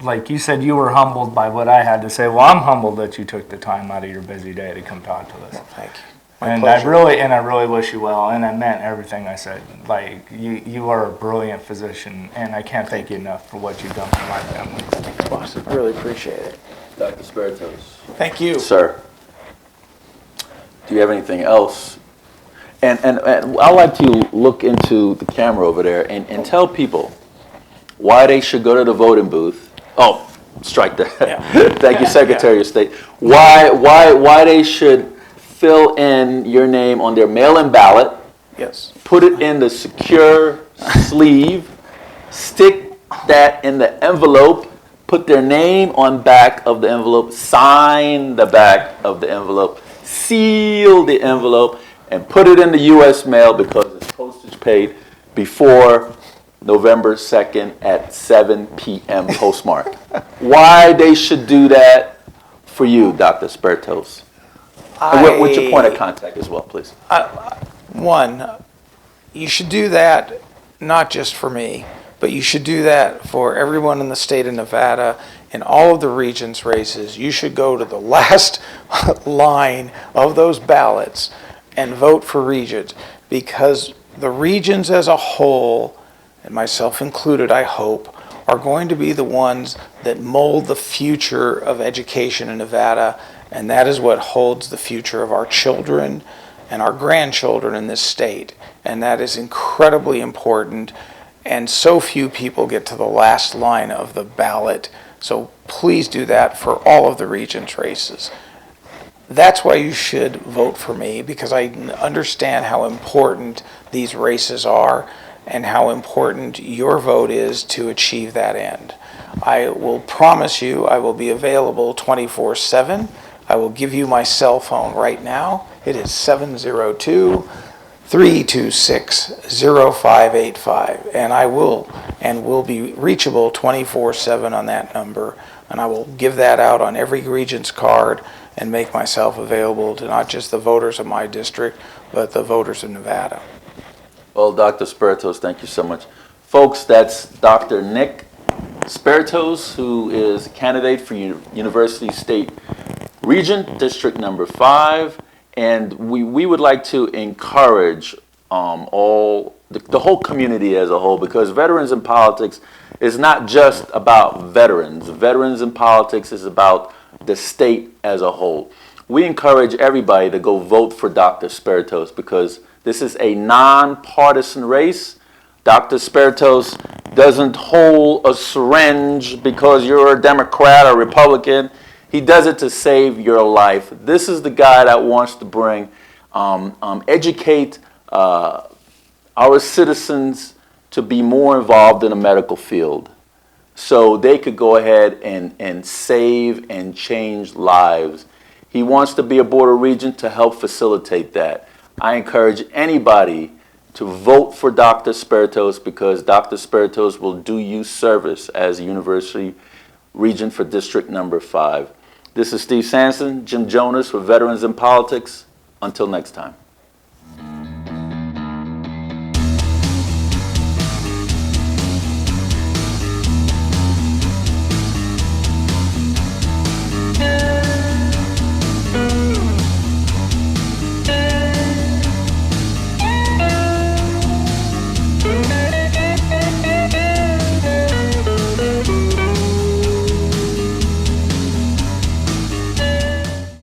[SPEAKER 2] like you said, you were humbled by what I had to say. Well, I'm humbled that you took the time out of your busy day to come talk to us.
[SPEAKER 3] Well, thank you.
[SPEAKER 2] And
[SPEAKER 3] pleasure.
[SPEAKER 2] I really wish you well, and I meant everything I said. Like, you are a brilliant physician, and I can't thank you enough for what you've done for my family.
[SPEAKER 3] Awesome. I really appreciate it.
[SPEAKER 1] Dr. Spirtos.
[SPEAKER 3] Thank you.
[SPEAKER 1] Sir, do you have anything else? And I'd like to look into the camera over there and tell people why they should go to the voting booth. Oh, strike that.
[SPEAKER 3] Yeah.
[SPEAKER 1] Thank you, Secretary of State. Why they should fill in your name on their mail-in ballot,
[SPEAKER 3] Yes.
[SPEAKER 1] put it in the secure sleeve, stick that in the envelope, put their name on back of the envelope, sign the back of the envelope, seal the envelope, and put it in the U.S. mail because it's postage paid before November 2nd at 7 p.m. postmark. Why they should do that for you, Dr. Spirtos? And what's your point of contact as well, please?
[SPEAKER 3] One, you should do that not just for me, but you should do that for everyone in the state of Nevada in all of the Regents races. You should go to the last line of those ballots and vote for Regents, because the Regents as a whole, and myself included, I hope, are going to be the ones that mold the future of education in Nevada, and that is what holds the future of our children and our grandchildren in this state. And that is incredibly important, and so few people get to the last line of the ballot. So please do that for all of the Regents races. That's why you should vote for me, because I understand how important these races are and how important your vote is to achieve that end. I will promise you I will be available 24/7. I will give you my cell phone right now. It is 702 326-0585, and will be reachable 24/7 on that number, and I will give that out on every Regent's card and make myself available to not just the voters of my district, but the voters of Nevada.
[SPEAKER 1] Well, Dr. Spirtos, thank you so much. Folks, that's Dr. Nick Spirtos, who is a candidate for University State Regent, District number 5. And we would like to encourage the whole community as a whole, because Veterans in Politics is not just about veterans. Veterans in Politics is about the state as a whole. We encourage everybody to go vote for Dr. Spirtos, because this is a nonpartisan race. Dr. Spirtos doesn't hold a syringe because you're a Democrat or Republican. He does it to save your life. This is the guy that wants to bring, educate our citizens to be more involved in the medical field, so they could go ahead and save and change lives. He wants to be a Board of Regents to help facilitate that. I encourage anybody to vote for Dr. Spirtos, because Dr. Spirtos will do you service as University Regent for District number 5. This is Steve Sanson, Jim Jonas for Veterans in Politics. Until next time.